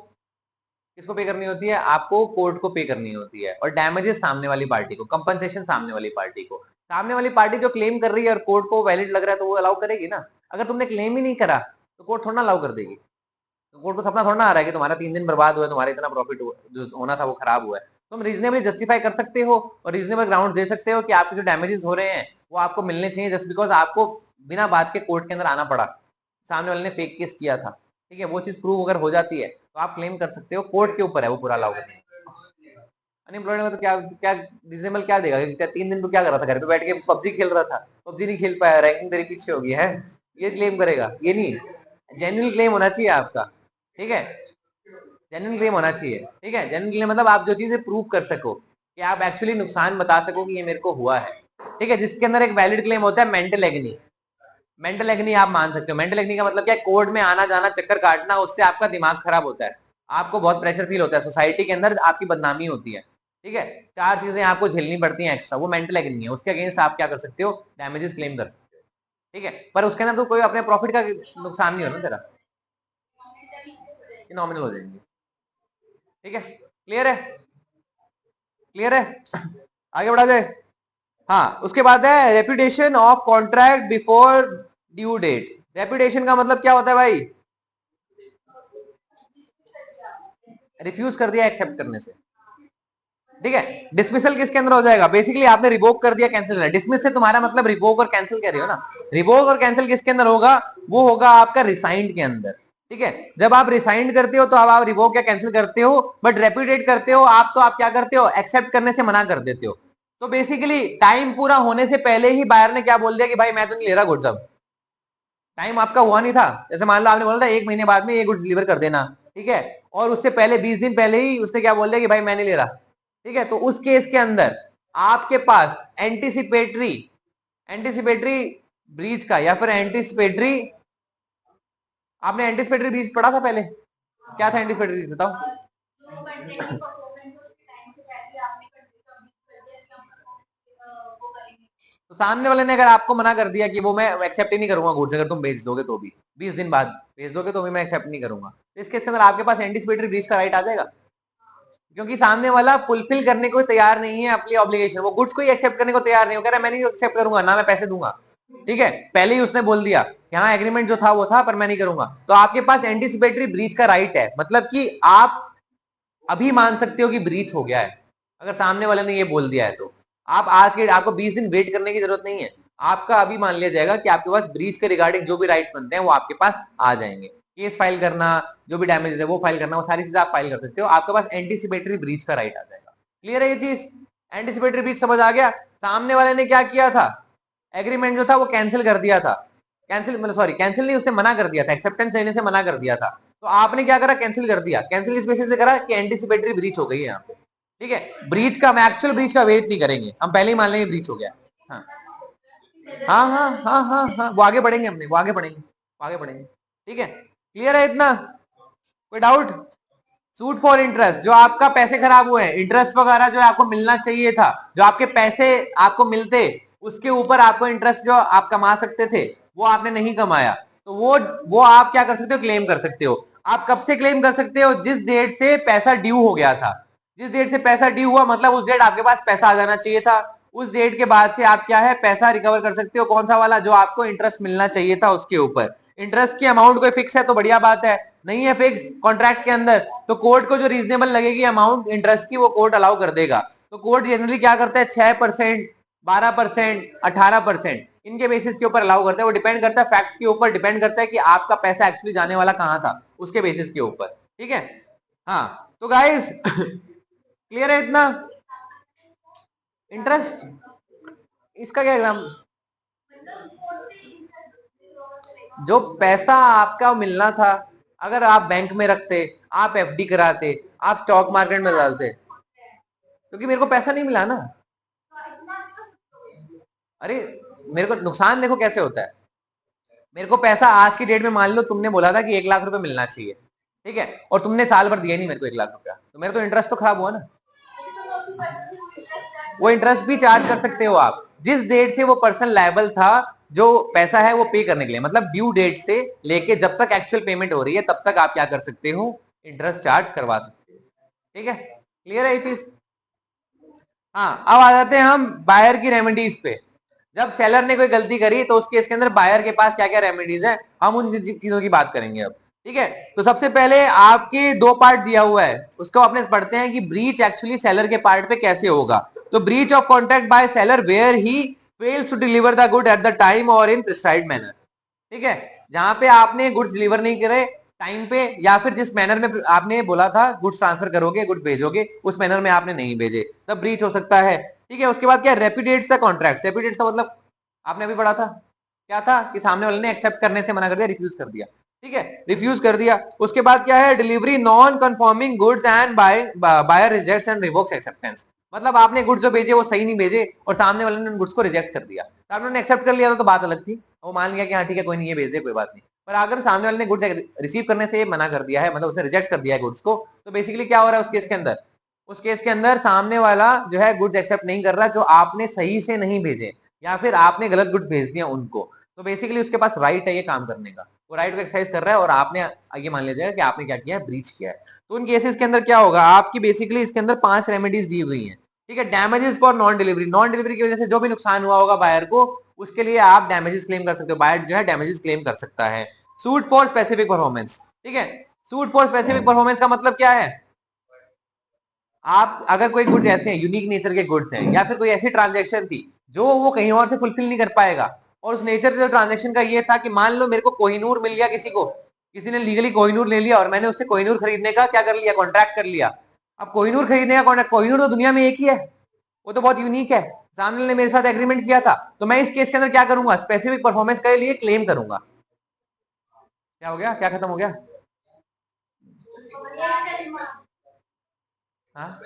किसको पे करनी होती है, आपको कोर्ट को पे करनी होती है, और डैमेजेस सामने वाली पार्टी को, कंपनसेशन सामने वाली पार्टी को, सामने वाली पार्टी जो क्लेम कर रही है और कोर्ट को वैलिड लग रहा है तो वो अलाउ करेगी ना, अगर तुमने क्लेम ही नहीं करा तो कोर्ट थोड़ा अलाउ कर देगी, तो कोर्ट को सपना थोड़ा ना आ रहा है कि तुम्हारा 3 दिन बर्बाद हुआ है, तुम्हारा इतना प्रॉफिट जो होना था वो खराब हुआ है, तुम रीजनेबली जस्टिफाई कर सकते हो और रीजनेबल ग्राउंड दे सकते हो कि आपके जो डैमेजेस हो रहे हैं वो आपको मिलने चाहिए, जस्ट बिकॉज आपको बिना बात के कोर्ट के अंदर आना पड़ा, सामने वाले ने फेक केस किया था, ठीक है, वो चीज प्रूव अगर हो जाती है तो आप क्लेम कर सकते हो, कोर्ट के ऊपर है वो पूरा अलाउ करना। अनएम्प्लॉयड में तो क्या क्या रीजनेबल क्या देगा, क्या 3 दिन तो क्या कर रहा था घर पे बैठ के, पबजी खेल रहा था, पबजी नहीं खेल पाया, रैंकिंग तेरी पीछे होगी है, ये क्लेम करेगा, ये नहीं, जेन्युइन क्लेम होना चाहिए आपका, ठीक है, जेन्युइन क्लेम होना चाहिए, ठीक है, जेन्युइन क्लेम मतलब आप जो चीजें प्रूव कर सको कि आप एक्चुअली नुकसान बता सको कि ये मेरे को हुआ है, ठीक है, जिसके अंदर एक वैलिड क्लेम होता है मेंटल एग्नी, मेंटल एग्नी आप मान सकते हो, मेंटल एग्नी का मतलब क्या है, कोर्ट में आना जाना चक्कर काटना, उससे आपका दिमाग खराब होता है, आपको बहुत प्रेशर फील होता है, सोसाइटी के अंदर आपकी बदनामी होती है, ठीक है, 4 चीजें आपको झेलनी पड़ती हैं एक्स्ट्रा, वो मेंटल एग्नी है, उसके अगेंस्ट आप क्या कर सकते हो, डैमेजेस क्लेम कर सकते हो, ठीक है, पर उसके अंदर तो कोई अपने प्रॉफिट का नुकसान नहीं हो ना तेरा, नॉमिनल हो जाएंगे, ठीक है, क्लियर है, क्लियर है, आगे बढ़ा जाए। हाँ, उसके बाद है repudiation of contract before due date, repudiation का मतलब क्या होता है भाई, रिफ्यूज कर दिया एक्सेप्ट करने से, ठीक है, डिसमिसल किसके अंदर हो जाएगा, बेसिकली आपने रिवोक कर दिया, कैंसिल कर, डिसमिस से तुम्हारा मतलब रिवोक और कैंसिल कह रहे हो ना, रिवोक और कैंसिल किसके अंदर होगा, वो होगा आपका रिसाइंड के अंदर, ठीक है, जब आप रिसाइंड करते हो तो अब आप रिवोक या कैंसिल करते हो, बट रेप्यूटेट करते हो आप तो आप क्या करते हो, एक्सेप्ट करने से मना कर देते हो, तो बेसिकली टाइम पूरा होने से पहले ही बायर ने क्या बोल दिया कि भाई मैं तो नहीं ले रहा गुड्स, अब टाइम आपका हुआ नहीं था, जैसे मान लो आपने बोला था 1 महीने बाद में ये गुड्स डिलीवर कर देना, ठीक है, और उससे पहले 20 दिन पहले ही उसने क्या बोल दिया कि भाई मैं नहीं ले रहा, ठीक है, तो उस केस के अंदर आपके पास एंटीसिपेटरी एंटीसिपेटरी ब्रीच का या फिर एंटीसिपेटरी, आपने एंटीसिपेटरी ब्रीच पढ़ा था पहले, क्या था एंटीसिपेटरी ब्रीच बताओ, तो सामने वाले ने अगर आपको मना कर दिया कि वो मैं एक्सेप्ट ही नहीं करूंगा गुड्स, अगर तुम बेच दोगे तो भी 20 दिन बाद बेच दोगे तो भी मैं एक्सेप्ट नहीं करूंगा, तो इस केस के अंदर आपके पास एंटीसिपेटरी ब्रीच का राइट आ जाएगा, क्योंकि सामने वाला फुलफिल करने को तैयार नहीं है अपनी ऑब्लिगेशन, वो गुड्स को ही एक्सेप्ट करने को तैयार नहीं, वो कह रहा है मैं नहीं एक्सेप्ट करूंगा ना मैं पैसे दूंगा, ठीक है, पहले ही उसने बोल दिया यहाँ एग्रीमेंट जो था वो था पर मैं नहीं करूंगा, तो आपके पास एंटीसिपेटरी ब्रीच का राइट है, मतलब कि आप अभी मान सकते हो कि ब्रीच हो गया है, अगर सामने वाले ने ये बोल दिया है तो आप आज के आपको 20 दिन वेट करने की जरूरत नहीं है। आपका अभी मान लिया जाएगा कि आपके पास ब्रीच के रिगार्डिंग जो भी राइट्स बनते हैं वो आपके पास आ जाएंगे। केस फाइल करना, जो भी डैमेज है वो फाइल करना, वो सारी चीजें आप फाइल कर सकते हो। आपके पास एंटीसिपेटरी ब्रीच का राइट आ जाएगा। क्लियर है ये चीज? एंटीसिपेटरी ब्रीच समझ आ गया? सामने वाले ने क्या किया था, एग्रीमेंट जो था वो कैंसिल कर दिया था। कैंसिल मतलब सॉरी कैंसिल नहीं, उसने मना कर दिया था, एक्सेप्टेंस लेने से मना कर दिया था। तो आपने क्या करा, कैंसिल कर दिया। कैंसिल इस बेसिस से करा कि एंटीसिपेटरी ब्रीच हो गई है यहाँ पे। ठीक है, ब्रीच का हम एक्चुअल ब्रीच का वेट नहीं करेंगे, हम पहले ही मान लेंगे ब्रीच हो गया। हाँ हाँ हाँ हाँ हाँ हाँ, वो आगे बढ़ेंगे, हमने वो आगे बढ़ेंगे, आगे बढ़ेंगे। ठीक है, क्लियर है इतना? कोई डाउट? सूट फॉर इंटरेस्ट, जो आपका पैसे खराब हुए हैं, इंटरेस्ट वगैरह जो आपको मिलना चाहिए था, जो आपके पैसे आपको मिलते उसके ऊपर आपको इंटरेस्ट जो आप कमा सकते थे वो आपने नहीं कमाया, तो वो आप क्या कर सकते हो, क्लेम कर सकते हो। आप कब से क्लेम कर सकते हो? जिस डेट से पैसा ड्यू हो गया था। जिस डेट से पैसा ड्यू हुआ मतलब उस डेट आपके पास पैसा आ जाना चाहिए था। उस डेट के बाद से आप क्या है, पैसा रिकवर कर सकते हो। कौन सा वाला? जो आपको इंटरेस्ट मिलना चाहिए था उसके ऊपर। इंटरेस्ट की अमाउंट कोई फिक्स है तो बढ़िया बात है, नहीं है फिक्स कॉन्ट्रैक्ट के अंदर तो कोर्ट को जो रीजनेबल लगेगी अमाउंट इंटरेस्ट की वो कोर्ट अलाउ कर देगा। तो कोर्ट जनरली क्या करता है, 6%, 12%, 18% इनके बेसिस के ऊपर अलाउ करता है। वो डिपेंड करता है फैक्ट्स के ऊपर, डिपेंड करता है कि आपका पैसा एक्चुअली जाने वाला कहां था उसके बेसिस के ऊपर। ठीक है, हाँ तो गाइस क्लियर है इतना? इंटरेस्ट इसका क्या एग्जाम, जो पैसा आपका मिलना था, अगर आप बैंक में रखते, आप एफडी कराते, आप स्टॉक मार्केट में डालते, क्योंकि मेरे को पैसा नहीं मिला ना। अरे मेरे को नुकसान देखो कैसे होता है। मेरे को पैसा आज की डेट में मान लो तुमने बोला था कि 1 लाख रुपए मिलना चाहिए, ठीक है, और तुमने साल भर दिया नहीं मेरे को 1 लाख रुपया, तो मेरा तो इंटरेस्ट तो खराब हुआ ना। वो इंटरेस्ट भी चार्ज कर सकते हो आप जिस डेट से वो पर्सन लायबल था, जो पैसा है वो पे करने के लिए, मतलब ड्यू डेट से लेके जब तक एक्चुअल पेमेंट हो रही है तब तक आप क्या कर सकते हो, इंटरेस्ट चार्ज करवा सकते हो। ठीक है, क्लियर है ये चीज? हाँ, अब आ जाते हैं हम बायर की रेमेडीज पे। जब सेलर ने कोई गलती करी तो उस केस के अंदर बायर के पास क्या क्या रेमेडीज है, हम उन चीजों की बात करेंगे अब। ठीक है, तो सबसे पहले आपके दो पार्ट दिया हुआ है, उसको अपने पढ़ते हैं कि ब्रीच एक्चुअली सेलर के पार्ट पे कैसे होगा। तो breach of contract by seller where he fails to deliver the good at the time और इन प्रिस्क्राइब्ड मैनर। ठीक है, जहां पे आपने गुड्स डिलीवर नहीं करे टाइम पे, या फिर जिस मैनर में आपने बोला था गुड्स ट्रांसफर करोगे, गुड्स भेजोगे, उस मैनर में आपने नहीं भेजे, तब ब्रीच हो सकता है। ठीक है, उसके बाद क्या, रेप्यूडिएट्स द कॉन्ट्रैक्ट। रेप्यूडिएट्स का मतलब आपने अभी पढ़ा था, क्या था कि सामने वाले ने एक्सेप्ट करने से मना कर दिया, रिफ्यूज कर दिया। ठीक है, रिफ्यूज कर दिया। उसके बाद क्या है, delivery non conforming goods and buyer rejects and revokes acceptance. मतलब आपने गुड्स जो भेजे वो सही नहीं भेजे और सामने वाले ने उन गुड्स को रिजेक्ट कर दिया। सामने वाले ने एक्सेप्ट कर लिया तो बात अलग थी, वो मान लिया कि हाँ ठीक है कोई नहीं, ये भेज दे, कोई बात नहीं। पर अगर सामने वाले ने गुड्स रिसीव करने से मना कर दिया है, मतलब उसे रिजेक्ट कर दिया है गुड्स को, तो बेसिकली क्या हो रहा है उस केस के अंदर, उस केस के अंदर सामने वाला जो है गुड्स एक्सेप्ट नहीं कर रहा, जो आपने सही से नहीं भेजे या फिर आपने गलत गुड्स भेज दिया उनको। तो बेसिकली उसके पास राइट है ये काम करने का, वो राइट को एक्सरसाइज कर रहा है और आपने ये मान लिया जाएगा कि आपने क्या किया है, ब्रीच किया है। तो उन केसेस के अंदर क्या होगा, आपकी बेसिकली इसके अंदर 5 रेमेडीज दी हुई हैं। ठीक है, damages for non delivery, non delivery की वजह से जो भी नुकसान हुआ होगा बायर को, उसके लिए आप डैमेजेस क्लेम कर सकते हो, बायर जो है डैमेजेस क्लेम कर सकता है। Suit for specific performance. ठीक है, सूट फॉर स्पेसिफिक परफॉर्मेंस का मतलब क्या है, आप अगर कोई गुड्स ऐसे हैं, यूनिक नेचर के गुड्स हैं, या फिर कोई ऐसी ट्रांजेक्शन थी जो वो कहीं और से फुलफिल नहीं कर पाएगा, और उस नेचर जो ट्रांजेक्शन का ये था कि मान लो मेरे को कोहिनूर मिल गया, किसी को, किसी ने लीगली कोहिनूर ले लिया और मैंने उससे कोहिनूर खरीदने का क्या कर लिया, कॉन्ट्रैक्ट कर लिया। अब कोहिनूर खरीदने का कॉन्ट्रैक्ट, कोहिनूर तो दुनिया में एक ही है, वो तो बहुत यूनिक है, सामने ने मेरे साथ एग्रीमेंट किया था, तो मैं इस केस के अंदर क्या करूंगा, स्पेसिफिक परफॉर्मेंस के लिए क्लेम करूंगा। क्या हो गया, क्या खत्म हो गया? हाँ,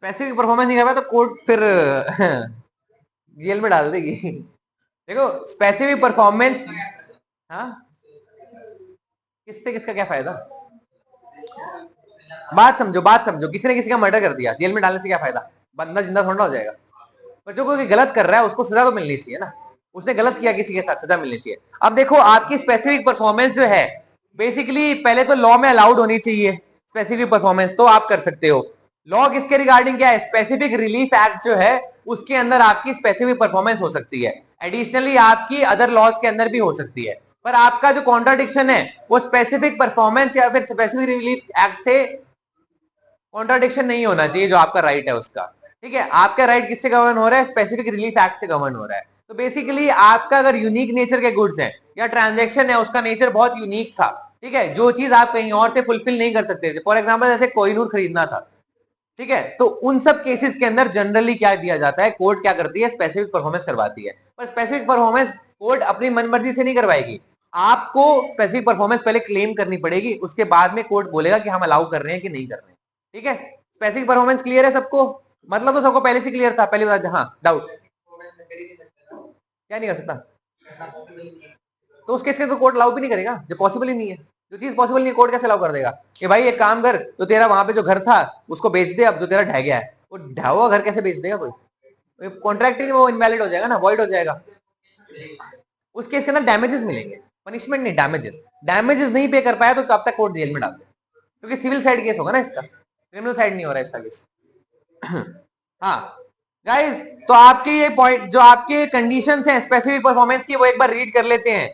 स्पेसिफिक परफॉर्मेंस नहीं कर पाया तो कोर्ट फिर जेल में डाल देगी। देखो स्पेसिफिक परफॉर्मेंस, हाँ, किससे किसका क्या फायदा, बात समझो, बात समझो, किसी ने किसी का मर्डर कर दिया, जेल में डालने से क्या फायदा, बंदा जिंदा थोड़ा हो जाएगा। पर जो कोई गलत कर रहा है उसको सजा तो मिलनी चाहिए ना, उसने गलत किया किसी के साथ, सजा मिलनी चाहिए। अब देखो आपकी स्पेसिफिक परफॉर्मेंस जो है, बेसिकली पहले तो लॉ में अलाउड होनी चाहिए स्पेसिफिक परफॉर्मेंस, तो आप कर सकते हो। लॉ किसके रिगार्डिंग क्या है, स्पेसिफिक रिलीफ एक्ट जो है उसके अंदर आपकी स्पेसिफिक परफॉर्मेंस हो सकती है, एडिशनली आपकी अदर लॉज के अंदर भी हो सकती है। पर आपका जो कॉन्ट्राडिक्शन है वो स्पेसिफिक परफॉर्मेंस या फिर स्पेसिफिक रिलीफ एक्ट से कॉन्ट्राडिक्शन नहीं होना चाहिए जो आपका राइट है उसका। ठीक है, आपका राइट किससे गवर्न हो रहा है? स्पेसिफिक रिलीफ एक्ट से गवर्न हो रहा है। तो बेसिकली आपका अगर यूनिक नेचर के गुड्स हैं या ट्रांजेक्शन है उसका नेचर बहुत यूनिक था, ठीक है, जो चीज आप कहीं और से फुलफिल नहीं कर सकते थे, फॉर एग्जाम्पल जैसे कोहिनूर खरीदना था, ठीक है, तो उन सब केसेस के अंदर जनरली क्या दिया जाता है, कोर्ट क्या करती है, स्पेसिफिक परफॉर्मेंस करवाती है। पर स्पेसिफिक परफॉर्मेंस कोर्ट अपनी मनमर्जी से नहीं करवाएगी, आपको स्पेसिफिक परफॉर्मेंस पहले क्लेम करनी पड़ेगी, उसके बाद में कोर्ट बोलेगा कि हम अलाउ कर रहे हैं कि नहीं कर रहे हैं। ठीक है, स्पेसिफिक परफॉर्मेंस क्लियर है सबको? मतलब तो सबको पहले से क्लियर था, पहले बता। हाँ, डाउट क्या नहीं कर सकता? तो उस केस के तो कोर्ट अलाउ भी नहीं करेगा जो पॉसिबल ही नहीं है। जो चीज पॉसिबल नहीं है कोर्ट कैसे अलाउ कर देगा कि भाई एक काम कर, तो तेरा वहां पे जो घर था उसको बेच दे, अब जो तेरा ढह गया है, वो ढहा हुआ घर कैसे बेच देगा कोई? कॉन्ट्रैक्ट ही वो इनवैलिड हो जाएगा ना, वॉइड हो जाएगा। उस केस के अंदर डैमेजेस मिलेंगे, पनिशमेंट नहीं, डैमेजेस। डैमेजेस नहीं पे कर पाया तो कब तक कोर्ट जेल में डाल दे, क्योंकि सिविल साइड केस होगा ना इसका, क्रिमिनल साइड नहीं हो रहा है इसका केस। हाँ गाइस, तो आपके ये पॉइंट जो आपके कंडीशंस हैं स्पेसिफिक परफॉर्मेंस की, वो एक बार रीड कर लेते हैं।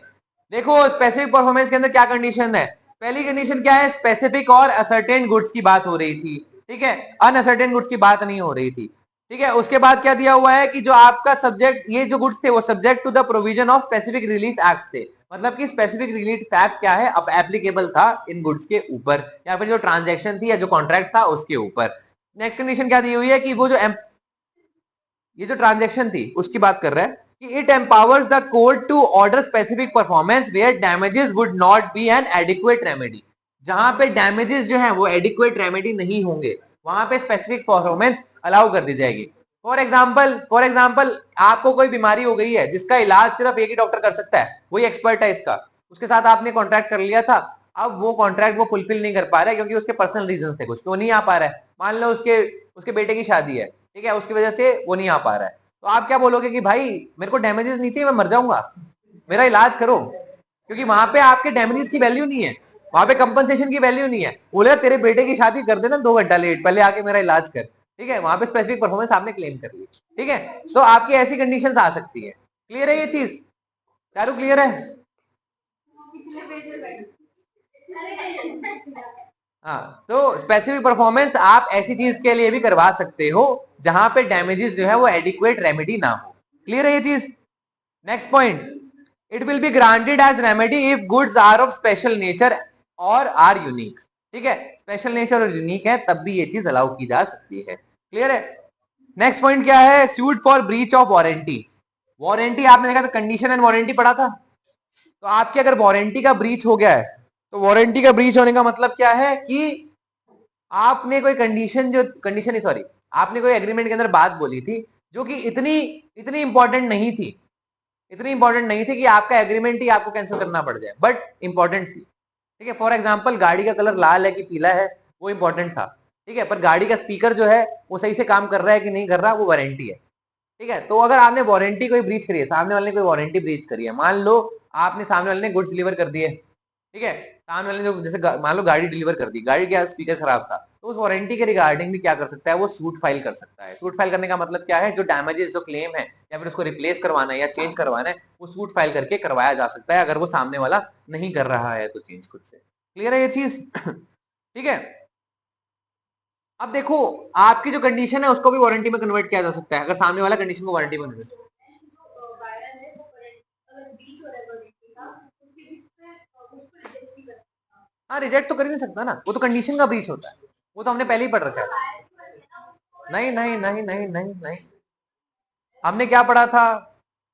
देखो स्पेसिफिक परफॉर्मेंस के अंदर क्या कंडीशन है। पहली कंडीशन क्या है? स्पेसिफिक और असर्टेन गुड्स की बात हो रही थी, ठीक है, अनअसर्टेन गुड्स की बात नहीं हो रही थी। ठीक है, उसके बाद क्या दिया हुआ है कि जो आपका सब्जेक्ट, ये जो गुड्स थे वो subject to the provision of specific relief act थे, मतलब कि स्पेसिफिक रिलीफ एक्ट क्या है, अब एप्लीकेबल था इन गुड्स के ऊपर, या फिर जो ट्रांजैक्शन थी या जो कॉन्ट्रैक्ट था उसके ऊपर। नेक्स्ट कंडीशन क्या दी हुई है कि वो जो ये जो ट्रांजैक्शन थी उसकी बात कर रहा है कि it empowers the court to order specific performance where damages would not be an adequate remedy. जहां पे डैमेजेस जो है वो एडिक्वेट रेमेडी नहीं होंगे, वहां पे स्पेसिफिक परफॉर्मेंस अलाउ कर दी जाएगी। फॉर एग्जांपल आपको कोई बीमारी हो गई है जिसका इलाज सिर्फ एक ही डॉक्टर कर सकता है, वही एक्सपर्ट है इसका, उसके साथ आपने कॉन्ट्रैक्ट कर लिया था, अब वो कॉन्ट्रैक्ट वो फुलफिल नहीं कर पा रहा है क्योंकि उसके पर्सनल रीजंस थे कुछ, तो नहीं आ पा रहा है। मान लो उसके उसके बेटे की शादी है, ठीक है, उसकी वजह से वो नहीं आ पा रहा है, तो आप क्या बोलोगे कि भाई मेरे को डैमेजेस नहीं चाहिए, मैं मर जाऊंगा, मेरा इलाज करो, क्योंकि वहां पे आपके डैमेजेस की वैल्यू नहीं है, वहां पे कंपनसेशन की वैल्यू नहीं है। बोले तेरे बेटे की शादी कर देना 2 घंटा लेट, पहले आके मेरा इलाज कर, ठीक है, वहां पे स्पेसिफिक परफॉर्मेंस आपने क्लेम कर ली। ठीक है, तो आपकी ऐसी कंडीशन आ सकती है। क्लियर है ये चीज? चारू क्लियर है? हाँ, तो स्पेसिफिक परफॉर्मेंस आप ऐसी चीज के लिए भी करवा सकते हो जहां पे डैमेजेस जो है वो एडिक्वेट रेमेडी ना हो। क्लियर है ये चीज? Next point, it will be granted as remedy if goods are of special nature और आर यूनिक। ठीक है, स्पेशल नेचर और यूनिक है तब भी ये चीज अलाउ की जा सकती है। क्लियर है? नेक्स्ट पॉइंट क्या है? Suit for breach of warranty. Warranty आपने देखा था, कंडीशन एंड वारंटी पढ़ा था, तो आपकी अगर वारंटी का ब्रीच हो गया है, तो वारंटी का ब्रीच होने का मतलब क्या है कि आपने कोई कंडीशन, जो कंडीशन नहीं सॉरी, आपने कोई एग्रीमेंट के अंदर बात बोली थी जो कि इतनी इतनी इंपॉर्टेंट नहीं थी, इतनी इंपॉर्टेंट नहीं थी कि आपका एग्रीमेंट ही आपको कैंसिल करना पड़ जाए, बट इंपॉर्टेंट थी। ठीक है, फॉर एग्जाम्पल गाड़ी का कलर लाल है कि पीला है, वो इंपॉर्टेंट था, ठीक है, पर गाड़ी का स्पीकर जो है वो सही से काम कर रहा है कि नहीं कर रहा, वो वारंटी है। ठीक है, तो अगर आपने वारंटी कोई ब्रीच करी है, सामने वाले ने कोई वारंटी ब्रीच करी है, मान लो आपने सामने वाले ने गुड्स डिलीवर कर दिए, ठीक है, सामने वाले ने जो जैसे मान लो गाड़ी डिलीवर कर दी, गाड़ी का स्पीकर खराब था, तो उस वारंटी के रिगार्डिंग भी क्या कर सकता है, वो सूट फाइल कर सकता है। सूट फाइल करने का मतलब क्या है, जो डैमेजेस जो क्लेम है या फिर उसको रिप्लेस करवाना है या चेंज करवाना है, वो सूट फाइल करके करवाया जा सकता है, अगर वो सामने वाला नहीं कर रहा है तो चेंज खुद से। क्लियर है ये चीज? ठीक है, अब देखो आपकी जो कंडीशन है उसको भी वारंटी में कन्वर्ट किया जा सकता है, अगर सामने वाला कंडीशन को वारंटी में कन्वर्ट। हाँ, रिजेक्ट तो कर ही नहीं सकता ना, वो तो कंडीशन का ब्रीच होता है, वो तो हमने पहले ही पढ़ रखा है। नहीं नहीं नहीं नहीं नहीं नहीं, हमने क्या पढ़ा था,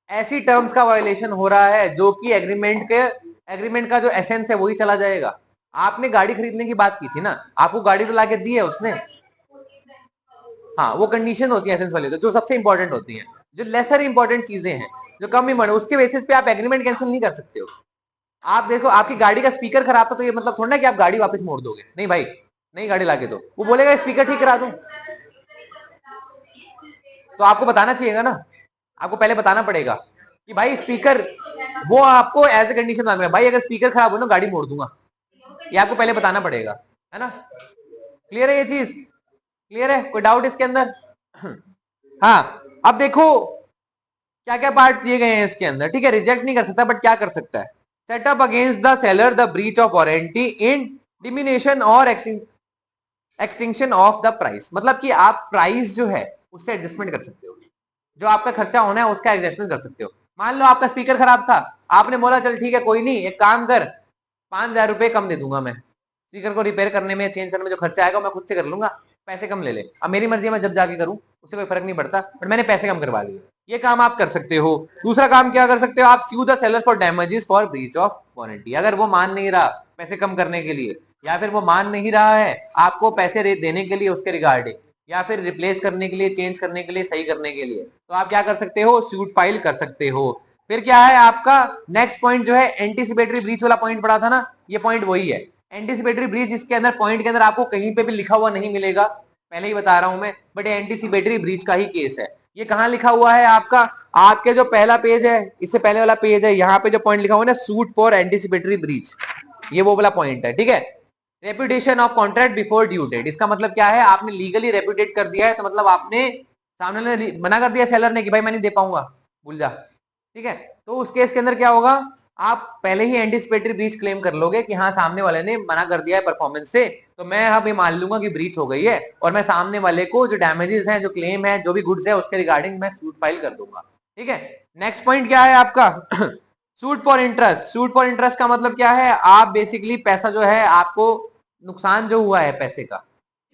ऐसी टर्म्स का वायोलेशन हो रहा है जो कि एग्रीमेंट का जो एसेंस है वही चला जाएगा। आपने गाड़ी खरीदने की बात की थी ना, आपको गाड़ी तो लाके दी है उसने, हाँ, वो कंडीशन होती है एसेंस वाली, तो जो सबसे इंपॉर्टेंट होती है, जो लेसर इंपॉर्टेंट चीजें हैं, जो कम इंपॉर्टेंट, उसके बेसिस पे आप एग्रीमेंट कैंसिल नहीं कर सकते हो। आप देखो आपकी गाड़ी का स्पीकर खराब था, तो ये मतलब थोड़ा ना कि आप गाड़ी वापस मोड़ दोगे, नहीं भाई, नई गाड़ी लाके दो, वो बोलेगा स्पीकर ठीक करा दूं, तो आपको बताना चाहिएगा ना, आपको पहले बताना पड़ेगा कि भाई स्पीकर, वो आपको एज ए कंडीशन मांग रहा है, भाई अगर स्पीकर खराब हो ना गाड़ी मोड़ दूंगा, ये आपको पहले बताना पड़ेगा, है ना? क्लियर है ये चीज? क्लियर है? कोई डाउट इसके अंदर? हाँ, अब देखो क्या क्या पार्ट दिए गए हैं इसके अंदर। ठीक है, रिजेक्ट नहीं कर सकता, बट क्या कर सकता है, set up against the seller the breach of warranty in diminution or extinct. Extinction of the price, मतलब कि आप प्राइस जो है उससे एडजस्टमेंट कर सकते हो, जो आपका खर्चा होना है उसका एडजस्टमेंट कर सकते हो। मान लो आपका स्पीकर खराब था, आपने बोला चल ठीक है कोई नहीं, एक काम कर 5,000 रुपए कम दे दूंगा मैं, स्पीकर को रिपेयर करने में चेंज करने में जो खर्चा आएगा मैं खुद से कर लूंगा, पैसे कम ले ले। अब मेरी मर्जी है मैं जब जाके करूं, उससे कोई फर्क नहीं पड़ता, बट मैंने पैसे कम करवा लिए। ये काम आप कर सकते हो। दूसरा काम क्या कर सकते हो आप, sue the seller for damages for breach of warranty. अगर वो मान नहीं रहा पैसे कम करने के लिए, या फिर वो मान नहीं रहा है आपको पैसे देने के लिए उसके रिगार्डिंग, या फिर रिप्लेस करने के लिए, चेंज करने के लिए, सही करने के लिए, तो आप क्या कर सकते हो, सूट फाइल कर सकते हो। फिर क्या है आपका नेक्स्ट पॉइंट जो है, एंटीसिपेटरी ब्रीच वाला पॉइंट पड़ा था ना, ये पॉइंट वही है। एंटीसिपेटरी ब्रीच, इसके अंदर पॉइंट के अंदर आपको कहीं पे भी लिखा हुआ नहीं मिलेगा, पहले ही बता रहा हूं मैं, बट एंटीसिपेटरी ब्रीच का ही केस है। ये कहां लिखा हुआ है आपका, आपके जो पहला पेज है, इससे पहले वाला पेज है, यहाँ पे जो पॉइंट लिखा हुआ है ना, सूट फॉर एंटीसिपेटरी ब्रीच, ये वो वाला पॉइंट है, ठीक है। Repudiation of contract before due date, इसका मतलब क्या है, आपने लीगली रेपुटेट कर दिया है, तो मतलब आपने सामने ने मना कर दिया सेलर ने कि भाई मैं नहीं दे पाऊंगा, भूल जा, ठीक है। तो उस केस के अंदर क्या होगा, आप पहले ही एंटीसिपेटरी ब्रीच क्लेम कर लोगे कि हाँ सामने वाले ने मना कर दिया है परफॉर्मेंस से, तो मैं अब ये मान लूंगा कि ब्रीच हो गई है, और मैं सामने वाले को जो डैमेजेस हैं, जो क्लेम है, जो भी गुड्स है, उसके रिगार्डिंग मैं सूट फाइल कर दूंगा, ठीक है। नेक्स्ट पॉइंट क्या है आपका suit for interest. Suit for interest का मतलब क्या है, आप बेसिकली पैसा जो है, आपको नुकसान जो हुआ है पैसे का,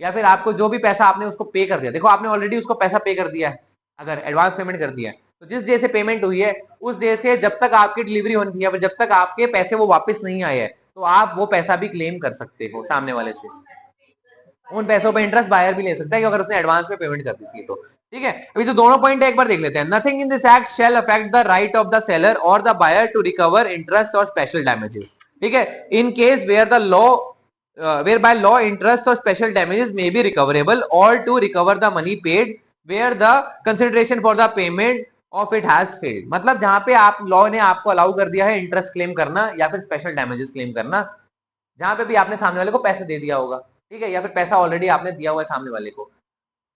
या फिर आपको जो भी पैसा आपने उसको पे कर दिया, देखो आपने ऑलरेडी उसको पैसा पे कर दिया है, अगर एडवांस पेमेंट कर दिया है, तो जिस डे से पेमेंट हुई है उस डे से जब तक आपकी डिलीवरी होनी थी, या फिर जब तक आपके पैसे वो वापस नहीं आए हैं, तो आप वो पैसा भी क्लेम कर सकते हो सामने वाले से। उन पैसों पे इंटरेस्ट बायर भी ले सकता है, अगर उसने एडवांस में पेमेंट कर दी थी तो, ठीक है। अभी तो दोनों पॉइंट एक बार देख लेते हैं। Nothing in this act shall affect the right of the seller or the buyer to recover interest or special damages, ठीक है। In case where the law whereby law interest or special damages may be recoverable, or to recover the money paid where the consideration for the payment of it has failed। मतलब जहां पे आप law ने आपको allow कर दिया है interest claim करना या फिर स्पेशल डैमेजेस क्लेम करना, जहां पे भी आपने सामने वाले को पैसे दे दिया होगा, ठीक है, या फिर पैसा ऑलरेडी आपने दिया हुआ है सामने वाले को।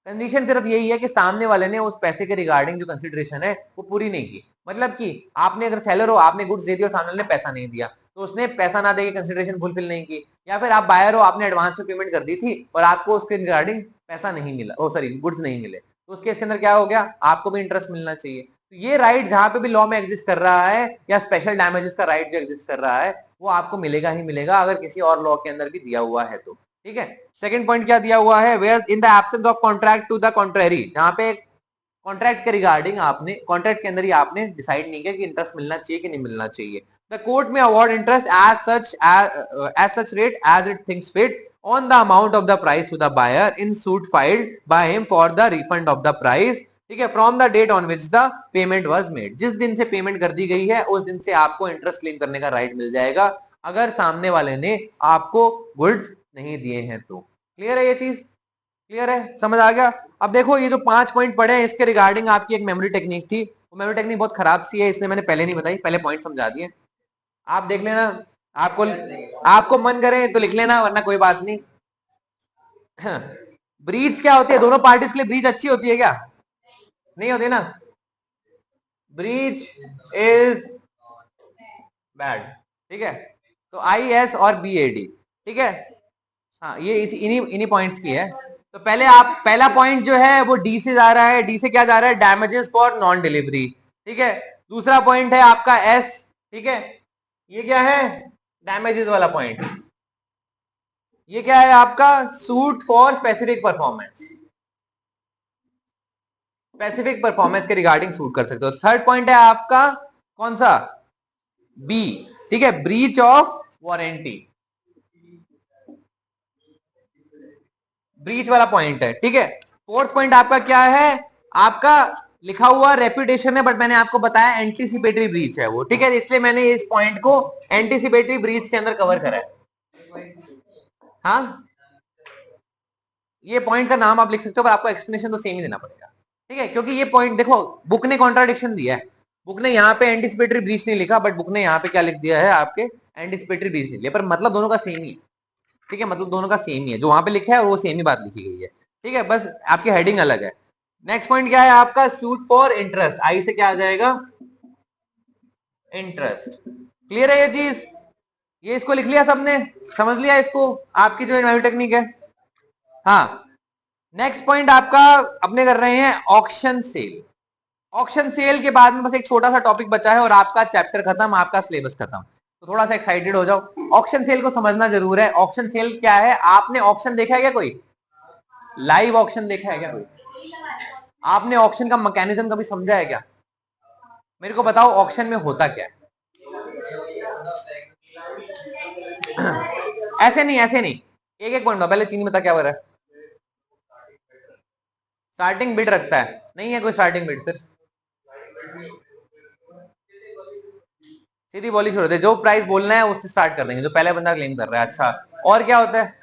कंडीशन सिर्फ यही है कि सामने वाले ने उस पैसे के रिगार्डिंग जो कंसिडरेशन है वो पूरी नहीं की। मतलब कि आपने अगर सेलर हो, आपने गुड्स दे दिया और सामने वाले ने पैसा नहीं दिया, तो उसने पैसा ना देके कंसिडरेशन फुलफिल नहीं की, या फिर आप बायर हो, आपने एडवांस में पेमेंट कर दी थी और आपको उसके रिगार्डिंग पैसा नहीं मिला, ओ सॉरी गुड्स नहीं मिले, तो उसके इसके अंदर क्या हो गया, आपको भी इंटरेस्ट मिलना चाहिए। तो ये राइट जहां पे भी लॉ में एग्जिस्ट कर रहा है, या स्पेशल डैमेजेस का राइट जो एग्जिस्ट कर रहा है, वो आपको मिलेगा ही मिलेगा, अगर किसी और लॉ के अंदर भी दिया हुआ है तो, ठीक है। सेकंड पॉइंट क्या दिया हुआ है, where in the absence of contract to the contrary, जहां पे कॉन्ट्रैक्ट के रिगार्डिंग आपने, कॉन्ट्रैक्ट के अंदर ही आपने डिसाइड नहीं किया कि इंटरेस्ट मिलना चाहिए कि नहीं मिलना चाहिए, the court may award interest as such rate as it thinks fit on the amount of the price to the buyer in suit filed by him for the refund of the price, ठीक है, from the date on which the payment was made. जिस दिन से payment कर दी गई है उस दिन से आपको इंटरेस्ट क्लेम करने का राइट मिल जाएगा, अगर सामने वाले ने आपको गुड्स नहीं दिए हैं तो। क्लियर है ये चीज, क्लियर है, समझ आ गया। अब देखो ये जो 5 पॉइंट पढ़े हैं इसके रिगार्डिंग आपकी एक मेमोरी टेक्निक थी, वो मेमोरी टेक्निक बहुत खराब सी है, इसलिए मैंने पहले नहीं बताई, पहले पॉइंट समझा दिए, आप देख लेना, आपको आपको मन करे तो लिख लेना, वरना कोई बात नहीं। ब्रीच क्या होती है, दोनों पार्टीज के लिए ब्रीच अच्छी होती है क्या, नहीं होती ना, ब्रीच इज बैड, ठीक है। तो IS और BAD, ठीक है, हाँ ये इन्हीं इन्हीं पॉइंट्स की है। तो पहले आप, पहला पॉइंट जो है वो डी से जा रहा है, डी से क्या जा रहा है, डैमेजेस फॉर नॉन डिलीवरी, ठीक है। दूसरा पॉइंट है आपका S, ठीक है, ये क्या है, डैमेजेस वाला पॉइंट। ये क्या है आपका, suit for specific performance, specific performance के रिगार्डिंग सूट कर सकते हो। थर्ड पॉइंट है आपका कौन सा, B, ठीक है, ब्रीच ऑफ वारंटी, ब्रीच वाला पॉइंट है, ठीक है। फोर्थ पॉइंट आपका क्या है, आपका लिखा हुआ रेपुटेशन है, बट मैंने आपको बताया एंटीसिपेटरी ब्रीच है वो, ठीक है, इसलिए मैंने इस पॉइंट को एंटीसिपेटरी ब्रीच के अंदर कवर करा है। हाँ, ये पॉइंट का नाम आप लिख सकते हो, पर आपको एक्सप्लेनेशन तो सेम ही देना पड़ेगा, ठीक है, क्योंकि ये पॉइंट देखो बुक ने कॉन्ट्राडिक्शन दिया है, बुक ने यहाँ पे एंटीसिपेटरी ब्रीच नहीं लिखा, बट बुक ने यहाँ पे क्या लिख दिया है, आपके एंटीसिपेटरी ब्रीच नहीं लिया, पर मतलब दोनों का सेम ही है, ठीक है, मतलब दोनों का सेम ही है, जो वहां पे लिखा है वो सेम ही बात लिखी गई है, ठीक है, बस आपकी हेडिंग अलग है। नेक्स्ट पॉइंट क्या है आपका, सूट फॉर इंटरेस्ट, आई से क्या आ जाएगा, इंटरेस्ट। क्लियर है ये चीज, ये इसको लिख लिया सबने, समझ लिया इसको, आपकी जो इन्वाइव टेक्निक है, हाँ, नेक्स्ट पॉइंट आपका अपने कर रहे हैं ऑक्शन सेल। ऑक्शन सेल के बाद में बस एक छोटा सा टॉपिक बचा है और आपका चैप्टर खत्म, आपका सिलेबस खत्म। तो थोड़ा सा एक्साइटेड हो जाओ। ऑक्शन सेल को समझना जरूर है। ऑक्शन सेल क्या है? आपने ऑक्शन देखा है क्या? कोई लाइव ऑक्शन देखा है क्या? कोई आपने ऑक्शन का मैकेनिज्म कभी समझा है क्या? मेरे को बताओ ऑक्शन में होता क्या है? ऐसे नहीं, ऐसे नहीं, एक एक पॉइंट पहले चीनी बता क्या हो रहा है। स्टार्टिंग बिड रखता है? नहीं है कोई स्टार्टिंग बिड। फिर सीधी बोली छोड़ दे, जो प्राइस बोलना है उससे स्टार्ट कर देंगे, जो पहले बंदा क्लेम कर रहा है। अच्छा, और क्या होता है?